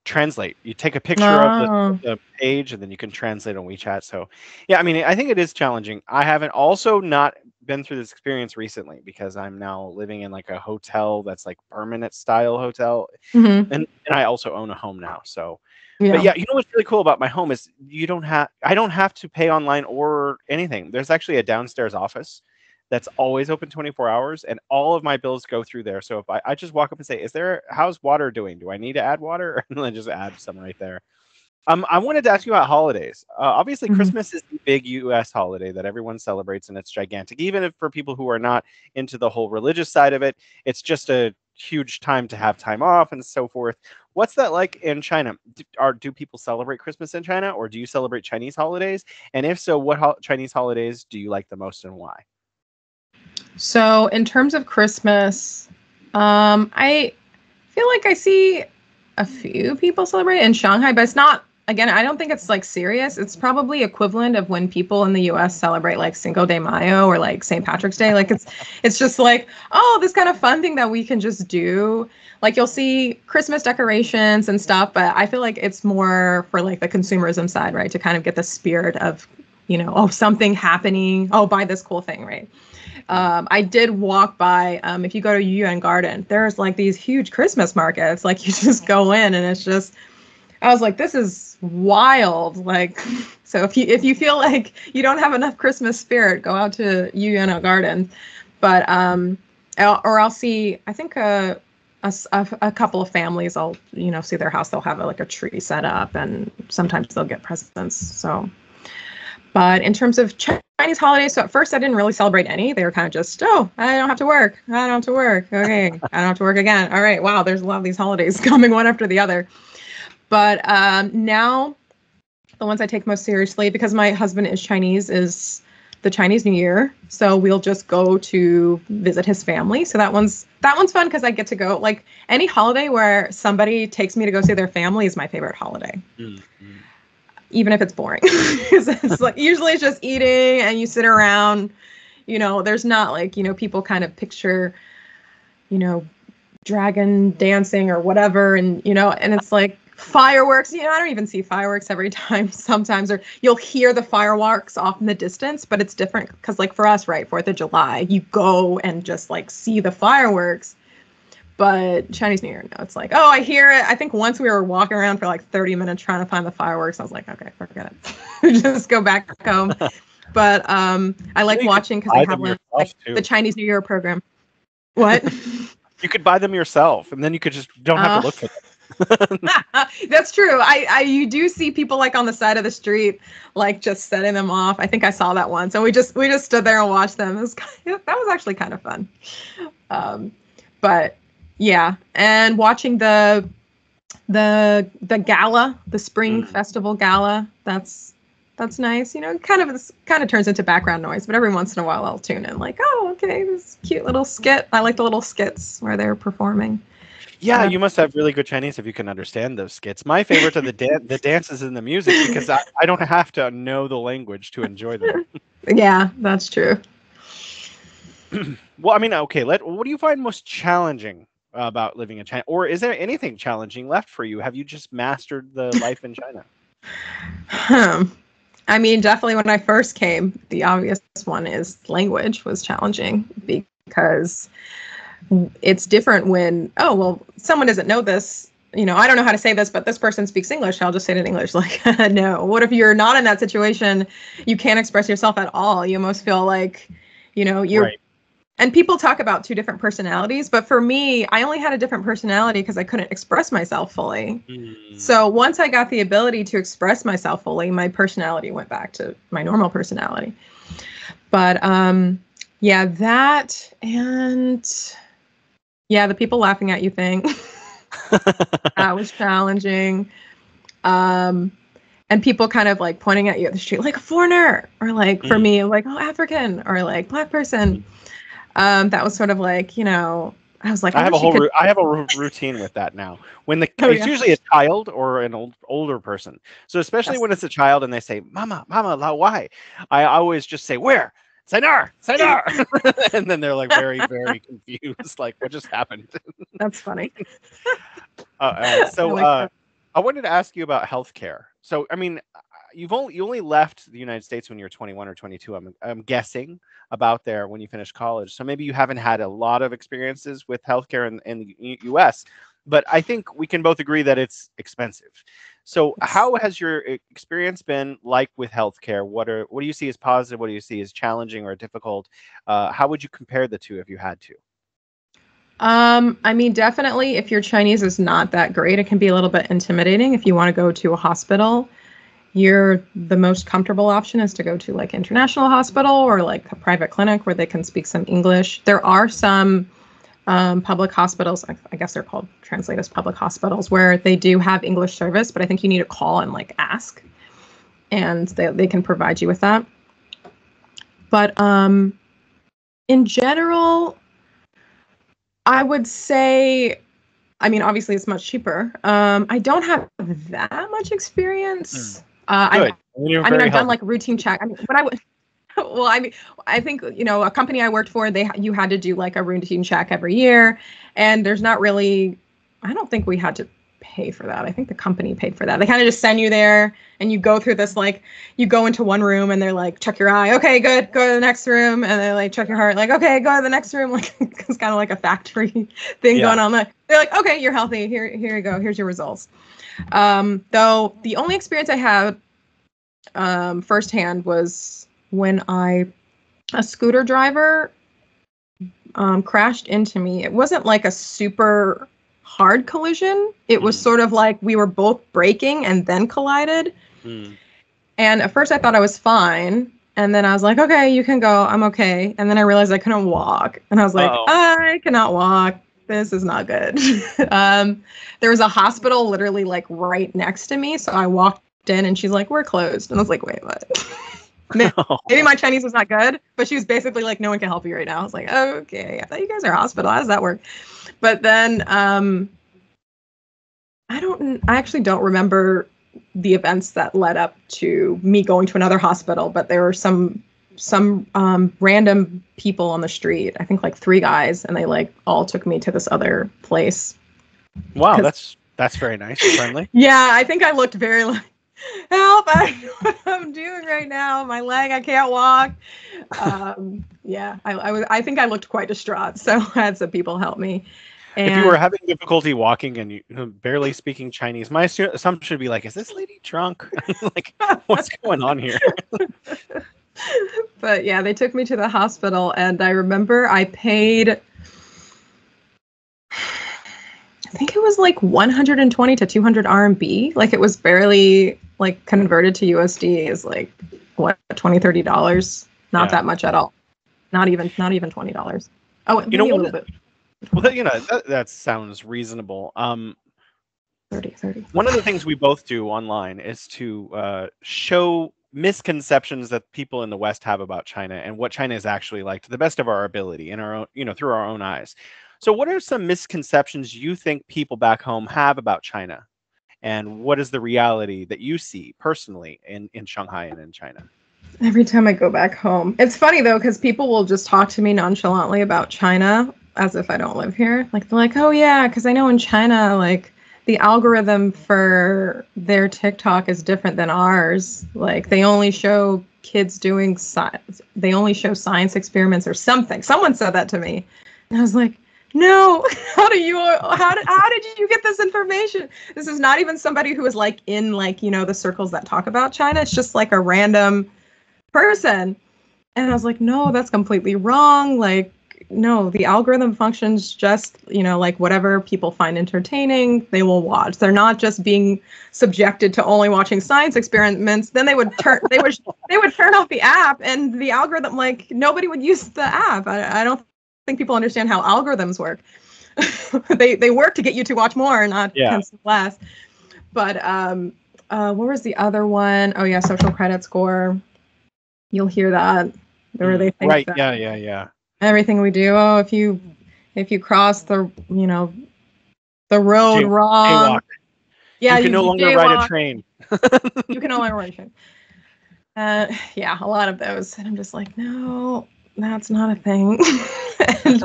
[SPEAKER 1] translate. You take a picture of
[SPEAKER 2] Oh.
[SPEAKER 1] the page, and then you can translate on WeChat. So, yeah, I mean, I think it is challenging. I haven't also not been through this experience recently because I'm now living in like a hotel that's like permanent style hotel,
[SPEAKER 2] Mm-hmm.
[SPEAKER 1] and I also own a home now. So, but
[SPEAKER 2] Yeah.
[SPEAKER 1] yeah, you know what's really cool about my home is I don't have to pay online or anything. There's actually a downstairs office that's always open 24 hours, and all of my bills go through there. So if I just walk up and say, how's water doing? Do I need to add water? And then just add some right there. I wanted to ask you about holidays. Obviously,
[SPEAKER 2] Mm-hmm.
[SPEAKER 1] Christmas is the big U.S. holiday that everyone celebrates, and it's gigantic. Even if for people who are not into the whole religious side of it, it's just a huge time to have time off and so forth. What's that like in China? Do people celebrate Christmas in China, or do you celebrate Chinese holidays? And if so, what Chinese holidays do you like the most and why?
[SPEAKER 2] So in terms of Christmas, I feel like I see a few people celebrate in Shanghai, but it's not, again, I don't think it's like serious. It's probably equivalent of when people in the US celebrate like Cinco de Mayo or like St. Patrick's Day. Like it's just like, oh, this kind of fun thing that we can just do. Like you'll see Christmas decorations and stuff, but I feel like it's more for like the consumerism side, right? To kind of get the spirit of, oh, something happening. Oh, buy this cool thing, right? I did walk by, if you go to Yuan Garden, there's like these huge Christmas markets. Like you just go in and it's just, I was like, this is wild. Like, so if you feel like you don't have enough Christmas spirit, go out to Yuan Garden. But, I'll see, I think, a couple of families, I'll, see their house. They'll have like a tree set up and sometimes they'll get presents. So, but in terms of Chinese holidays, so at first I didn't really celebrate any. They were kind of just, oh, I don't have to work. I don't have to work. Okay, I don't have to work again. All right, wow, there's a lot of these holidays coming one after the other. But now the ones I take most seriously, because my husband is Chinese, is the Chinese New Year. So we'll just go to visit his family. So that one's fun because I get to go. Like any holiday where somebody takes me to go see their family is my favorite holiday. Mm-hmm. Even if it's boring. It's like usually it's just eating and you sit around, there's not like, people kind of picture, dragon dancing or whatever. And, and it's like fireworks, I don't even see fireworks every time sometimes, or you'll hear the fireworks off in the distance, but it's different because like for us, right, 4th of July, you go and just like see the fireworks. But Chinese New Year, no, it's like, oh, I hear it. I think once we were walking around for like 30 minutes trying to find the fireworks. I was like, okay, forget it. Just go back home. But I like watching because they have like the Chinese New Year program. What?
[SPEAKER 1] You could buy them yourself, and then you could just don't have to look for them.
[SPEAKER 2] That's true. You do see people like on the side of the street, like just setting them off. I think I saw that once, and we just stood there and watched them. That was actually kind of fun. But yeah, and watching the gala, the spring festival gala, that's nice. Kind of turns into background noise, but every once in a while I'll tune in like, oh, okay, this cute little skit. I like the little skits where they're performing.
[SPEAKER 1] Yeah, you must have really good Chinese if you can understand those skits. My favorite are the dances and the music because I don't have to know the language to enjoy them.
[SPEAKER 2] Yeah, that's true.
[SPEAKER 1] Well, I mean, okay, what do you find most challenging about living in China? Or is there anything challenging left for you? Have you just mastered the life in China?
[SPEAKER 2] I mean, definitely when I first came, the obvious one is language was challenging because it's different when, oh, well, someone doesn't know this. I don't know how to say this, but this person speaks English. I'll just say it in English. Like, no. What if you're not in that situation? You can't express yourself at all. You almost feel like, you're. Right. And people talk about two different personalities, but for me, I only had a different personality because I couldn't express myself fully. So once I got the ability to express myself fully, my personality went back to my normal personality. But yeah, that and yeah, the people laughing at you thing. That was challenging. And people kind of like pointing at you at the street like a foreigner, or like for me, like, oh, African, or like Black person. That was sort of like, I was like,
[SPEAKER 1] I
[SPEAKER 2] I
[SPEAKER 1] have a
[SPEAKER 2] wish you could.
[SPEAKER 1] I have a routine with that now. When
[SPEAKER 2] Oh
[SPEAKER 1] it's
[SPEAKER 2] yeah.
[SPEAKER 1] usually a child or an older person. So especially
[SPEAKER 2] Yes.
[SPEAKER 1] when it's a child and they say, "Mama, Mama, why?" I always just say, "Where?" Sayonara, sayonara. And then they're like very, very confused, like what just happened.
[SPEAKER 2] That's funny. I
[SPEAKER 1] So
[SPEAKER 2] like that.
[SPEAKER 1] I wanted to ask you about healthcare. So I mean, you only left the United States when you were 21 or 22. I'm guessing about there when you finished college. So maybe you haven't had a lot of experiences with healthcare in the U.S. But I think we can both agree that it's expensive. So
[SPEAKER 2] Yes.
[SPEAKER 1] how has your experience been like with healthcare? What do you see as positive? What do you see as challenging or difficult? How would you compare the two if you had to?
[SPEAKER 2] I mean, definitely if your Chinese is not that great, it can be a little bit intimidating if you want to go to a hospital. The most comfortable option is to go to like international hospital or like a private clinic where they can speak some English. There are some public hospitals, I guess they're called translate as public hospitals, where they do have English service, but I think you need to call and like ask, and they can provide you with that. But in general, I would say, I mean, obviously it's much cheaper. I don't have that much
[SPEAKER 1] Hmm.
[SPEAKER 2] experience.
[SPEAKER 1] Good. You're
[SPEAKER 2] I mean,
[SPEAKER 1] very
[SPEAKER 2] I've done
[SPEAKER 1] healthy.
[SPEAKER 2] like routine check. I mean, when I was, well, I mean, I think, a company I worked for, you had to do like a routine check every year, and there's not really, I don't think we had to pay for that. I think the company paid for that. They kind of just send you there, and you go through this like, you go into one room, and they're like, check your eye, okay, good, go to the next room, and they like check your heart, like, okay, go to the next room, like it's kind of like a factory thing
[SPEAKER 1] Yeah.
[SPEAKER 2] going on. Like, they're like, okay, you're healthy. Here you go. Here's your results. Though the only experience I had firsthand was when a scooter driver crashed into me. It wasn't like a super hard collision. It was
[SPEAKER 1] Mm.
[SPEAKER 2] sort of like we were both braking and then collided.
[SPEAKER 1] Mm.
[SPEAKER 2] And at first I thought I was fine. And then I was like, okay, you can go. I'm okay. And then I realized I couldn't walk. And I was like,
[SPEAKER 1] Uh-oh.
[SPEAKER 2] I cannot walk. This is not good. There was a hospital literally like right next to me. So I walked in and she's like, we're closed. And I was like, wait, what? Maybe my Chinese was not good, but she was basically like, no one can help you right now. I was like, okay, I thought you guys are a hospital. How does that work? But then I actually don't remember the events that led up to me going to another hospital, but there were some random people on the street. I think like three guys, and they like all took me to this other place.
[SPEAKER 1] Wow, that's very nice and friendly.
[SPEAKER 2] Yeah, I think I looked very like, help! I don't know what I'm doing right now. My leg, I can't walk. Yeah, I think I looked quite distraught, so I had some people help me.
[SPEAKER 1] If you were
[SPEAKER 2] And
[SPEAKER 1] having difficulty walking and you barely speaking Chinese, my assumption would be like, is this lady drunk? Like, what's going on here?
[SPEAKER 2] but yeah, they took me to the hospital, and I remember I paid, I think it was like 120 to 200 RMB. Like it was barely like converted to USD is like what, 20, $30. Not
[SPEAKER 1] Yeah.
[SPEAKER 2] that much at all. Not even $20. Oh,
[SPEAKER 1] You know,
[SPEAKER 2] maybe a little bit.
[SPEAKER 1] well, that sounds reasonable.
[SPEAKER 2] 30.
[SPEAKER 1] One of the things we both do online is to show misconceptions that people in the West have about China and what China is actually like to the best of our ability in our own, through our own eyes. So what are some misconceptions you think people back home have about China? And what is the reality that you see personally in Shanghai and in China?
[SPEAKER 2] Every time I go back home. It's funny though, because people will just talk to me nonchalantly about China as if I don't live here. Like they're like, oh yeah, because I know in China, like the algorithm for their TikTok is different than ours. Like they only show kids doing science. They only show science experiments or something. Someone said that to me. And I was like, no, how did you get this information? This is not even somebody who is like in like, the circles that talk about China. It's just like a random person. And I was like, no, that's completely wrong. Like, no, the algorithm functions just, like whatever people find entertaining, they will watch. They're not just being subjected to only watching science experiments. Then they would turn off the app, and the algorithm, like nobody would use the app. I don't think people understand how algorithms work. They work to get you to watch more, not consume less. But what was the other one? Oh yeah, social credit score. You'll hear that, where they think
[SPEAKER 1] Right.
[SPEAKER 2] that
[SPEAKER 1] Yeah.
[SPEAKER 2] everything we do, oh, if you if you cross the road wrong,
[SPEAKER 1] Jaywalk.
[SPEAKER 2] yeah,
[SPEAKER 1] You can
[SPEAKER 2] you
[SPEAKER 1] no longer ride a
[SPEAKER 2] jaywalk.
[SPEAKER 1] train.
[SPEAKER 2] You can no longer ride a train. Yeah, a lot of those, and I'm just like, no, that's not a thing. and,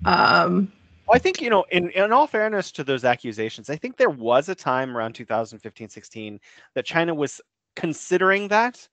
[SPEAKER 2] um,
[SPEAKER 1] Well, I think, in all fairness to those accusations, I think there was a time around 2015, 16 that China was considering that.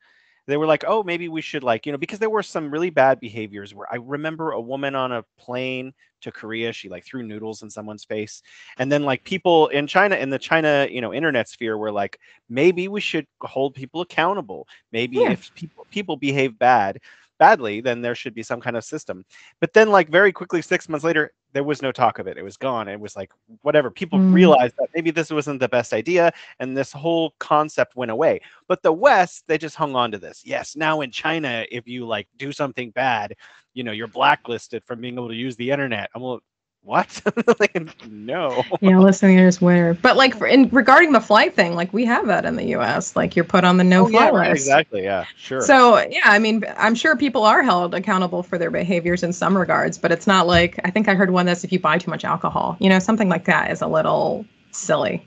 [SPEAKER 1] They were like, oh, maybe we should, like, because there were some really bad behaviors where I remember a woman on a plane to Korea, she like threw noodles in someone's face. And then like people in China, in the China, internet sphere were like, maybe we should hold people accountable. Maybe
[SPEAKER 2] yeah.
[SPEAKER 1] if people behave badly, then there should be some kind of system. But then like very quickly, 6 months later, there was no talk of it. It was gone. It was like whatever. People
[SPEAKER 2] Mm.
[SPEAKER 1] realized that maybe this wasn't the best idea, and this whole concept went away. But the West, they just hung on to this. Yes, now in China, if you like do something bad, you're blacklisted from being able to use the internet. I'm like, what? Like, no.
[SPEAKER 2] Yeah, listening is weird. But like regarding the flight thing, like we have that in the US. Like you're put on the
[SPEAKER 1] Oh
[SPEAKER 2] no-fly
[SPEAKER 1] yeah, right,
[SPEAKER 2] list.
[SPEAKER 1] exactly. Yeah, sure.
[SPEAKER 2] So yeah, I mean, I'm sure people are held accountable for their behaviors in some regards, but it's not like I think I heard one that's if you buy too much alcohol, something like that is a little silly.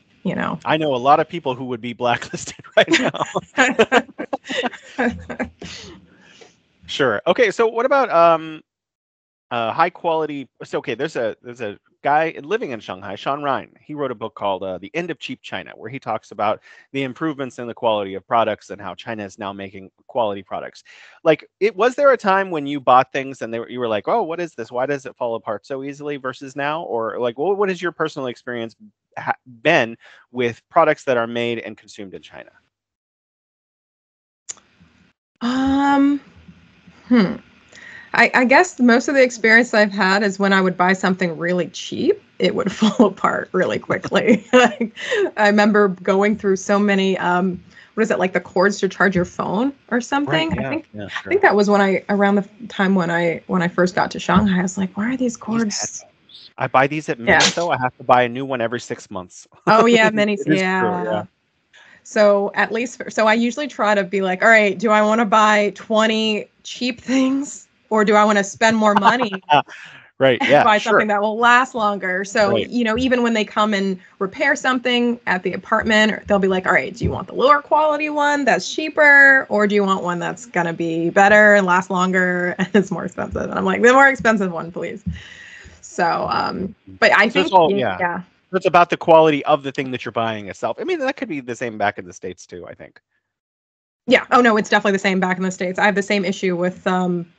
[SPEAKER 1] I know a lot of people who would be blacklisted right now. Sure. Okay, so what about high quality? So okay, there's a guy living in Shanghai, Sean Ryan. He wrote a book called "The End of Cheap China," where he talks about the improvements in the quality of products and how China is now making quality products. Like, was there a time when you bought things and you were like, "Oh, what is this? Why does it fall apart so easily?" Versus now, or like, what has your personal experience been with products that are made and consumed in China?
[SPEAKER 2] Um, hmm. I guess most of the experience I've had is when I would buy something really cheap, it would fall apart really quickly. Like, I remember going through so many, what is it, like the cords to charge your phone or
[SPEAKER 1] Right.
[SPEAKER 2] something?
[SPEAKER 1] Yeah. Yeah.
[SPEAKER 2] I
[SPEAKER 1] Sure.
[SPEAKER 2] think that was around the time when I first got to Shanghai. I was like, why are these
[SPEAKER 1] These
[SPEAKER 2] cords?
[SPEAKER 1] headphones. I buy these at
[SPEAKER 2] Yeah.
[SPEAKER 1] Miniso. I have to buy a new one every 6 months.
[SPEAKER 2] Oh yeah,
[SPEAKER 1] It
[SPEAKER 2] minis.
[SPEAKER 1] is true. Yeah.
[SPEAKER 2] Yeah. So at least, so I usually try to be like, all right, do I want to buy 20 cheap things or do I want to spend more money
[SPEAKER 1] Right. Yeah.
[SPEAKER 2] buy
[SPEAKER 1] Sure.
[SPEAKER 2] something that will last longer? So,
[SPEAKER 1] Right.
[SPEAKER 2] even when they come and repair something at the apartment, or they'll be like, all right, do you want the lower quality one that's cheaper or do you want one that's going to be better and last longer and it's more expensive? And I'm like, the more expensive one, please. So, but I
[SPEAKER 1] So it's
[SPEAKER 2] think,
[SPEAKER 1] all, yeah.
[SPEAKER 2] yeah.
[SPEAKER 1] It's about the quality of the thing that you're buying itself. I mean, that could be the same back in the States too, I think.
[SPEAKER 2] Yeah. Oh no, it's definitely the same back in the States. I have the same issue with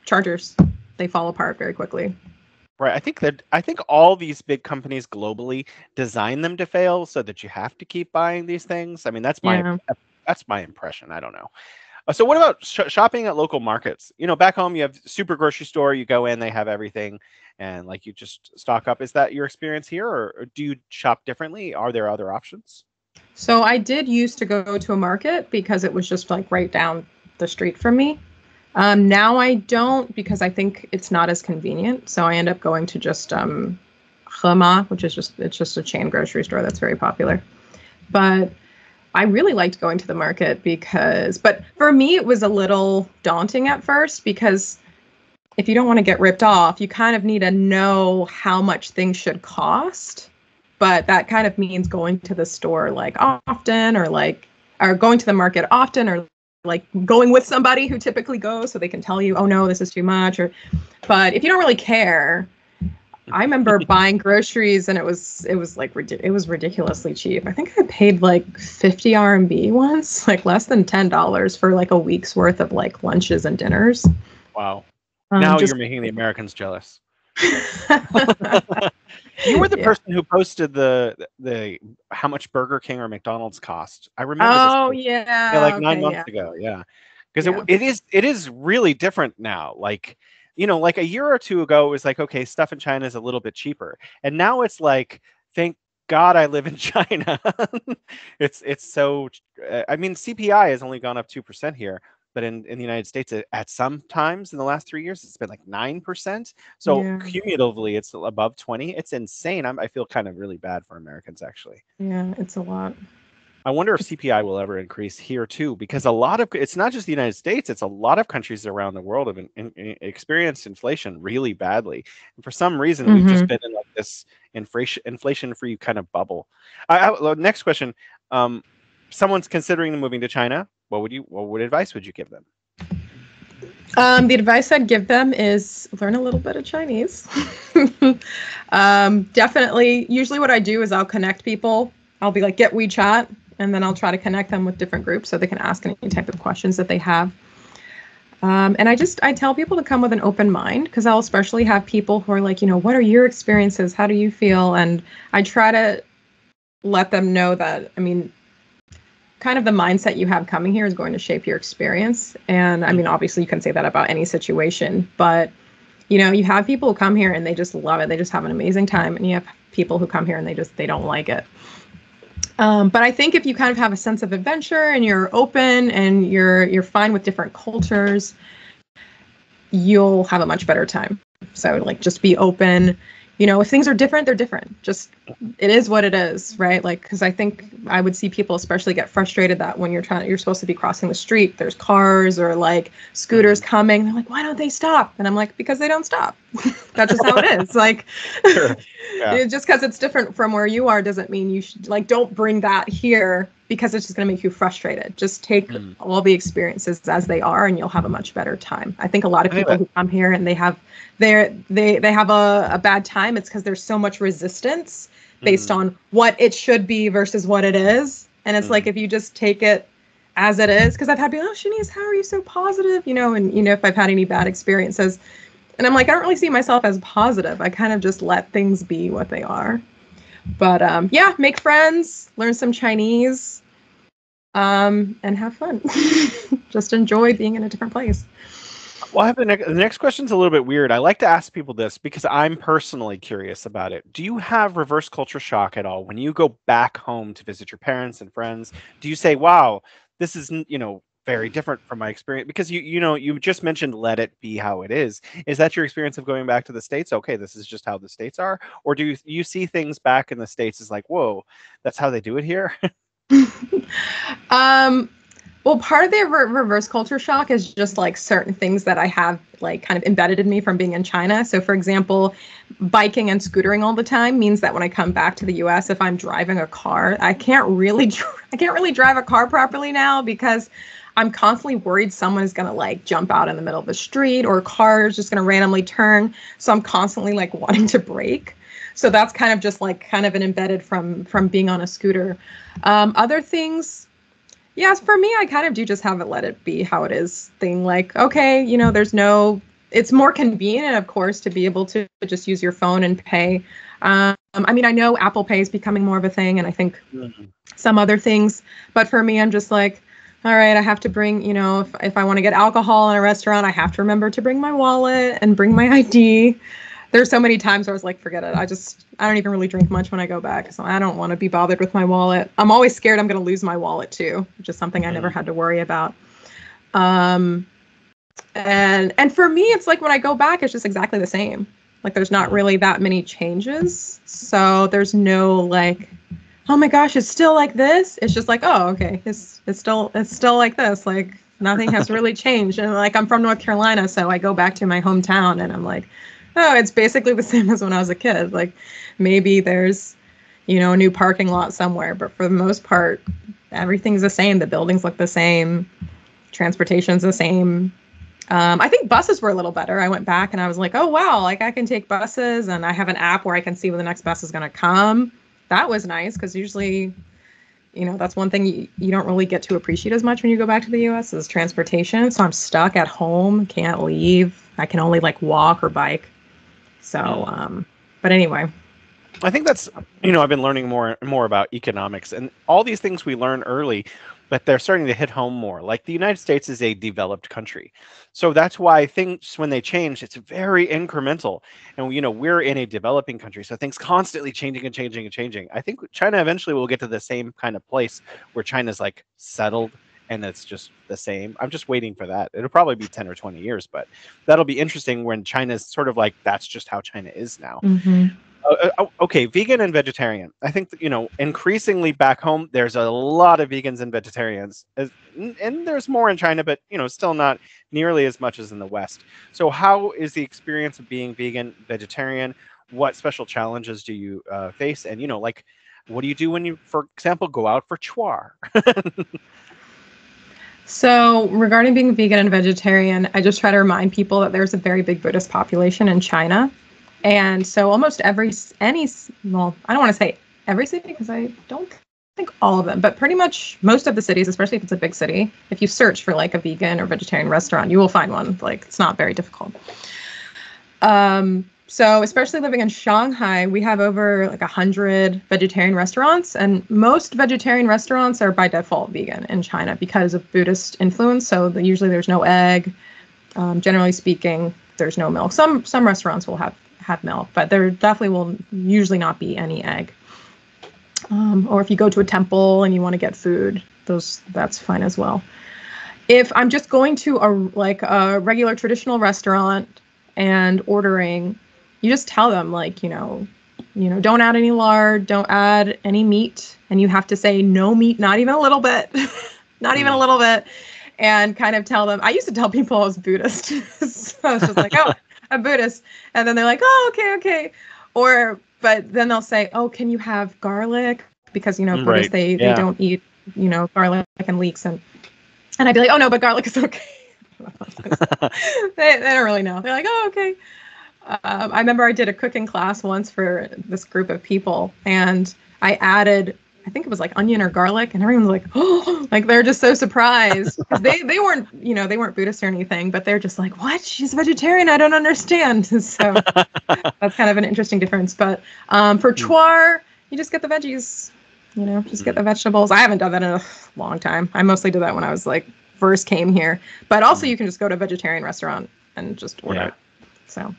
[SPEAKER 2] chargers. They fall apart very quickly.
[SPEAKER 1] Right. I think all these big companies globally design them to fail so that you have to keep buying these things. I mean,
[SPEAKER 2] Yeah.
[SPEAKER 1] that's my impression. I don't know. So what about shopping at local markets? Back home you have super grocery store. You go in, they have everything, and like you just stock up. Is that your experience here, or do you shop differently? Are there other options?
[SPEAKER 2] So I did used to go to a market because it was just like right down the street from me. Now I don't because I think it's not as convenient. So I end up going to just Hema, which is just a chain grocery store that's very popular. But I really liked going to the market but for me it was a little daunting at first because if you don't want to get ripped off, you kind of need to know how much things should cost. But that kind of means going to the store like often or going to the market often or like going with somebody who typically goes so they can tell you, oh no, this is too much. But if you don't really care, I remember buying groceries and it was ridiculously cheap. I think I paid like 50 RMB once, like less than $10 for like a week's worth of like lunches and dinners.
[SPEAKER 1] Wow. Now
[SPEAKER 2] Just
[SPEAKER 1] you're making the Americans jealous. You were the
[SPEAKER 2] yeah.
[SPEAKER 1] person who posted the how much Burger King or McDonald's cost. I remember this.
[SPEAKER 2] Oh
[SPEAKER 1] Yeah, like
[SPEAKER 2] yeah.
[SPEAKER 1] 9
[SPEAKER 2] Okay.
[SPEAKER 1] months
[SPEAKER 2] Yeah.
[SPEAKER 1] ago. Yeah. Because
[SPEAKER 2] Yeah.
[SPEAKER 1] it is really different now. Like, like a year or two ago, it was like, okay, stuff in China is a little bit cheaper. And now it's like, thank God I live in China. It's so, I mean, CPI has only gone up 2% here, but in the United States, at some times in the last 3 years, it's been like 9%. So
[SPEAKER 2] Yeah.
[SPEAKER 1] cumulatively, it's above 20. It's insane. I feel kind of really bad for Americans, actually.
[SPEAKER 2] Yeah. It's a lot.
[SPEAKER 1] I wonder if CPI will ever increase here too, because a lot of it's not just the United States; it's a lot of countries around the world have experienced inflation really badly, and for some reason we've just been in like this inflation-free kind of bubble. Next question: someone's considering moving to China. What advice would you give them?
[SPEAKER 2] The advice I'd give them is learn a little bit of Chinese. Definitely. Usually what I do is I'll connect people. I'll be like, get WeChat, and then I'll try to connect them with different groups so they can ask any type of questions that they have. And I tell people to come with an open mind, because I'll especially have people who are like, what are your experiences? How do you feel? And I try to let them know that, kind of the mindset you have coming here is going to shape your experience. And obviously you can say that about any situation, but you have people who come here and they just love it. They just have an amazing time. And you have people who come here and they don't like it. But I think if you kind of have a sense of adventure and you're open and you're fine with different cultures, you'll have a much better time. So like, just be open. If things are different, they're different. Just, it is what it is, right? Like, because I think I would see people especially get frustrated that when you're supposed to be crossing the street, there's cars or like scooters coming. They're like, why don't they stop? And I'm like, because they don't stop. That's just how it is. Like,
[SPEAKER 1] Sure. Yeah.
[SPEAKER 2] Just because it's different from where you are doesn't mean you should, like, don't bring that here, because it's just going to make you frustrated. Just take all the experiences as they are, and you'll have a much better time. I think a lot of people who come here and they have a bad time, it's because there's so much resistance based on what it should be versus what it is. And it's like, if you just take it as it is, because I've had people, oh, Chaniece, how are you so positive? And if I've had any bad experiences, and I'm like, I don't really see myself as positive. I kind of just let things be what they are. But yeah, make friends, learn some Chinese, and have fun. Just enjoy being in a different place.
[SPEAKER 1] Well, I have the next question's a little bit weird. I like to ask people this because I'm personally curious about it. Do you have reverse culture shock at all when you go back home to visit your parents and friends? Do you say, wow, this is, very different from my experience? Because you just mentioned let it be how it is. Is that your experience of going back to the States? Okay, this is just how the States are. Or do you see things back in the States as like, whoa, that's how they do it here?
[SPEAKER 2] Well, part of the reverse culture shock is just like certain things that I have like kind of embedded in me from being in China. So for example, biking and scootering all the time means that when I come back to the US, if I'm driving a car, I can't really drive a car properly now, because I'm constantly worried someone is going to like jump out in the middle of the street, or a car is just going to randomly turn. So I'm constantly like wanting to brake. So that's kind of just like kind of an embedded from being on a scooter. Other things, yes, for me, I kind of do just have a let it be how it is thing. Like, okay, it's more convenient, of course, to be able to just use your phone and pay. I know Apple Pay is becoming more of a thing, and I think some other things. But for me, I'm just like, all right, I have to bring, if I want to get alcohol in a restaurant, I have to remember to bring my wallet and bring my ID. There's so many times where I was like, forget it. I don't even really drink much when I go back. So I don't want to be bothered with my wallet. I'm always scared I'm going to lose my wallet too, which is something I never had to worry about. And for me, it's like when I go back, it's just exactly the same. Like there's not really that many changes. So there's no like, oh my gosh, it's still like this. It's just like, oh, okay. It's still like this. Like nothing has really changed. And like, I'm from North Carolina, so I go back to my hometown and I'm like, oh, it's basically the same as when I was a kid. Like maybe there's, a new parking lot somewhere, but for the most part, everything's the same. The buildings look the same. Transportation's the same. I think buses were a little better. I went back and I was like, oh, wow, like I can take buses, and I have an app where I can see when the next bus is going to come. That was nice, because usually, that's one thing you don't really get to appreciate as much when you go back to the U.S. is transportation. So I'm stuck at home, can't leave. I can only like walk or bike. So, but anyway.
[SPEAKER 1] I think that's, I've been learning more and more about economics, and all these things we learn early, but they're starting to hit home more. Like the United States is a developed country. So that's why things, when they change, it's very incremental. And, we're in a developing country. So things constantly changing and changing and changing. I think China eventually will get to the same kind of place where China's like settled and it's just the same. I'm just waiting for that. It'll probably be 10 or 20 years, but that'll be interesting when China's sort of like, that's just how China is now. Okay, vegan and vegetarian. I think that, increasingly back home, there's a lot of vegans and vegetarians, and there's more in China, but still not nearly as much as in the West. So, how is the experience of being vegan, vegetarian? What special challenges do you face? And like, what do you do when you, for example, go out for chua?
[SPEAKER 2] So, regarding being vegan and vegetarian, I just try to remind people that there's a very big Buddhist population in China. And so almost well, I don't want to say every city because I don't think all of them, but pretty much most of the cities, especially if it's a big city, if you search for like a vegan or vegetarian restaurant, you will find one. Like, it's not very difficult. So especially living in Shanghai, we have over like 100 vegetarian restaurants, and most vegetarian restaurants are by default vegan in China because of Buddhist influence. So usually there's no egg. Generally speaking, there's no milk. Some restaurants will have milk, but there definitely will usually not be any egg. Or if you go to a temple and you want to get food, that's fine as well. If I'm just going to a regular traditional restaurant and ordering, you just tell them don't add any lard, don't add any meat, and you have to say no meat, not even a little bit, not even a little bit, and kind of tell them. I used to tell people I was Buddhist, so I was just like, oh, I'm Buddhist, and then they're like, oh, okay, but then they'll say, oh, can you have garlic? Because Buddhists, they don't eat garlic and leeks, and I'd be like, oh no, but garlic is okay. they don't really know. They're like, oh, okay. I remember I did a cooking class once for this group of people, and I added, I think it was like onion or garlic, and everyone's like, oh, like they're just so surprised because they weren't, they weren't Buddhist or anything, but they're just like, what? She's vegetarian? I don't understand. So that's kind of an interesting difference. But for chua, you just get the veggies, just get the vegetables. I haven't done that in a long time. I mostly did that when I was like first came here, but also you can just go to a vegetarian restaurant and just order. So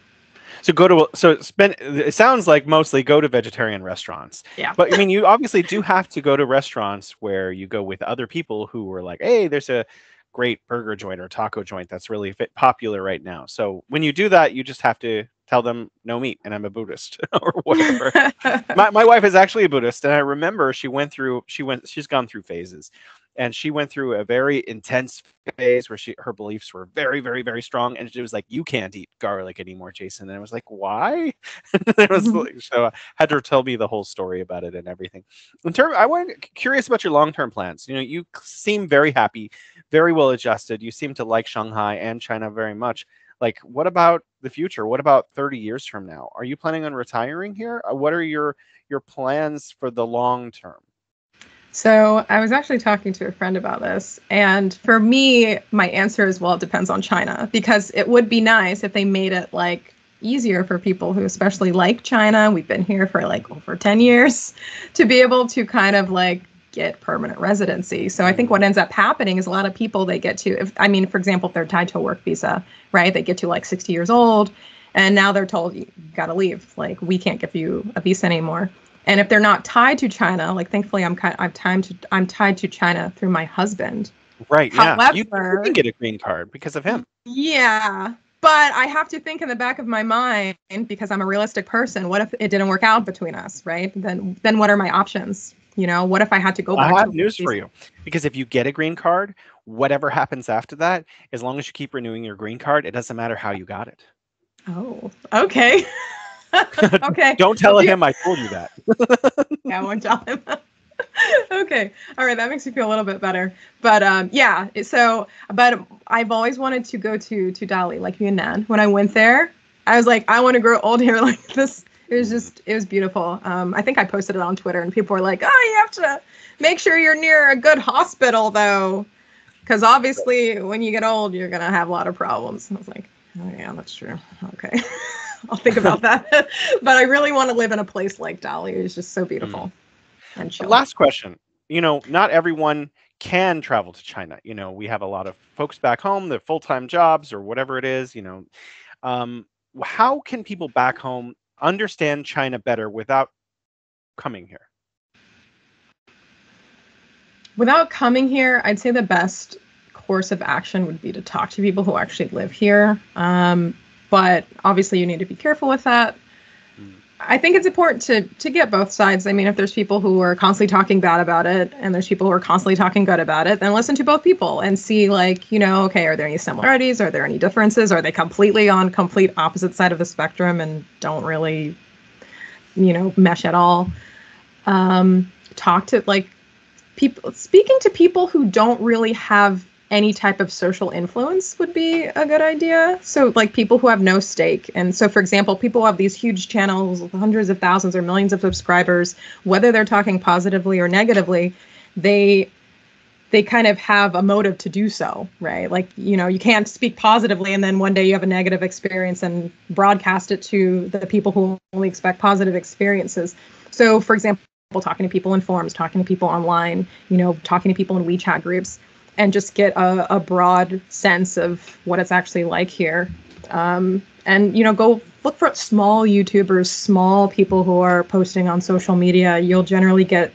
[SPEAKER 1] it sounds like mostly go to vegetarian restaurants.
[SPEAKER 2] Yeah.
[SPEAKER 1] But I mean, you obviously do have to go to restaurants where you go with other people who are like, hey, there's a great burger joint or taco joint that's really popular right now. So when you do that, you just have to tell them no meat and I'm a Buddhist or whatever. my wife is actually a Buddhist, and I remember she's gone through phases. And she went through a very intense phase where her beliefs were very, very, very strong. And she was like, you can't eat garlic anymore, Jason. And I was like, why? So I had her tell me the whole story about it and everything. Curious about your long-term plans. You seem very happy, very well adjusted. You seem to like Shanghai and China very much. Like, what about the future? What about 30 years from now? Are you planning on retiring here? What are your plans for the long term?
[SPEAKER 2] So I was actually talking to a friend about this, and for me, my answer is, well, it depends on China, because it would be nice if they made it like easier for people who especially like China. We've been here for like over 10 years to be able to kind of like get permanent residency. So I think what ends up happening is a lot of people, they get to, for example, if they're tied to a work visa, right? They get to like 60 years old and now they're told you got to leave. Like, we can't give you a visa anymore. And if they're not tied to China, like thankfully I'm tied to China through my husband.
[SPEAKER 1] Right. However, you can get a green card because of him.
[SPEAKER 2] Yeah. But I have to think in the back of my mind, because I'm a realistic person, what if it didn't work out between us, right? Then what are my options? What if I had to go back?
[SPEAKER 1] I have news for you. Because if you get a green card, whatever happens after that, as long as you keep renewing your green card, it doesn't matter how you got it.
[SPEAKER 2] Oh, okay. Okay.
[SPEAKER 1] Don't tell him I told you that.
[SPEAKER 2] Yeah, I won't tell him. Okay. All right. That makes me feel a little bit better. But yeah. But I've always wanted to go to Dali, like Yunnan. When I went there, I was like, I want to grow old here like this. It was beautiful. I think I posted it on Twitter, and people were like, oh, you have to make sure you're near a good hospital, though. Because obviously, when you get old, you're going to have a lot of problems. I was like, oh, yeah, that's true. Okay. I'll think about that. But I really want to live in a place like Dali. It's just so beautiful and chill.
[SPEAKER 1] Last question. Not everyone can travel to China. We have a lot of folks back home, their full-time jobs or whatever it is. How can people back home understand China better without coming here?
[SPEAKER 2] Without coming here, I'd say the best course of action would be to talk to people who actually live here. But obviously you need to be careful with that. I think it's important to get both sides. I mean, if there's people who are constantly talking bad about it and there's people who are constantly talking good about it, then listen to both people and see, like, okay, are there any similarities? Are there any differences? Are they completely on complete opposite side of the spectrum and don't really, mesh at all? Talk to people, speaking to people who don't really have any type of social influence would be a good idea. So like people who have no stake. And so, for example, people who have these huge channels with hundreds of thousands or millions of subscribers, whether they're talking positively or negatively, they kind of have a motive to do so, right? Like, you can't speak positively and then one day you have a negative experience and broadcast it to the people who only expect positive experiences. So, for example, talking to people in forums, talking to people online, talking to people in WeChat groups, and just get a broad sense of what it's actually like here. And, go look for small YouTubers, small people who are posting on social media. You'll generally get,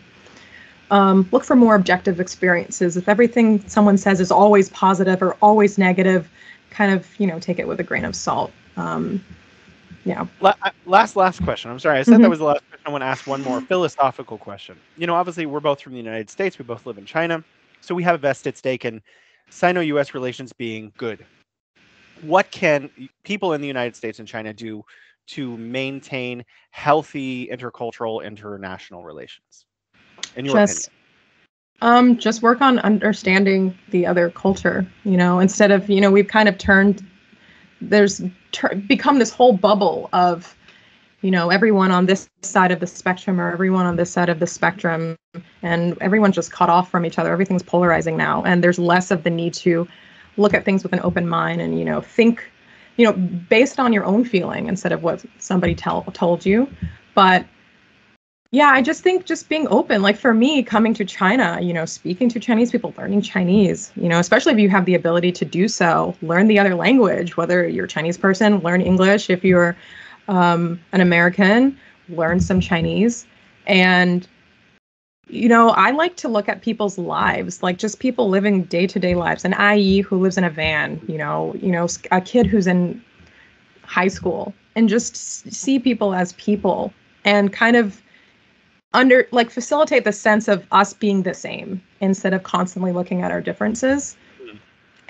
[SPEAKER 2] look for more objective experiences. If everything someone says is always positive or always negative, kind of, take it with a grain of salt. Yeah.
[SPEAKER 1] Last question. I'm sorry. I said that was the last question. I want to ask one more philosophical question. Obviously, we're both from the United States. We both live in China. So we have a vested stake in Sino-U.S. relations being good. What can people in the United States and China do to maintain healthy intercultural, international relations, in your opinion?
[SPEAKER 2] Just work on understanding the other culture, instead of, we've kind of become this whole bubble of, everyone on this side of the spectrum or everyone on this side of the spectrum, and everyone's just cut off from each other. Everything's polarizing now, and there's less of the need to look at things with an open mind and, think, based on your own feeling instead of what somebody told you. But yeah, I just think just being open, like for me, coming to China, speaking to Chinese people, learning Chinese, especially if you have the ability to do so, learn the other language, whether you're a Chinese person, learn English. If you're an American, learn some Chinese. And, I like to look at people's lives, like just people living day-to-day lives. An IE who lives in a van, a kid who's in high school, and just see people as people and kind of facilitate the sense of us being the same instead of constantly looking at our differences.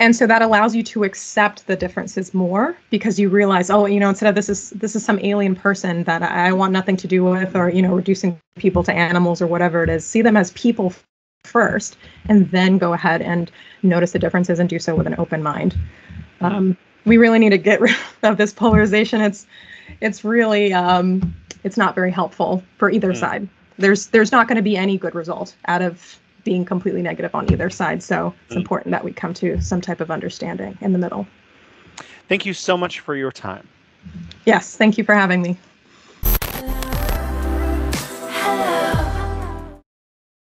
[SPEAKER 2] And so that allows you to accept the differences more because you realize, instead of this is some alien person that I want nothing to do with, or, reducing people to animals or whatever it is, see them as people first, and then go ahead and notice the differences and do so with an open mind. We really need to get rid of this polarization. It's really, it's not very helpful for either side. There's not going to be any good result out of being completely negative on either side. So it's important that we come to some type of understanding in the middle.
[SPEAKER 1] Thank you so much for your time.
[SPEAKER 2] Yes, thank you for having me.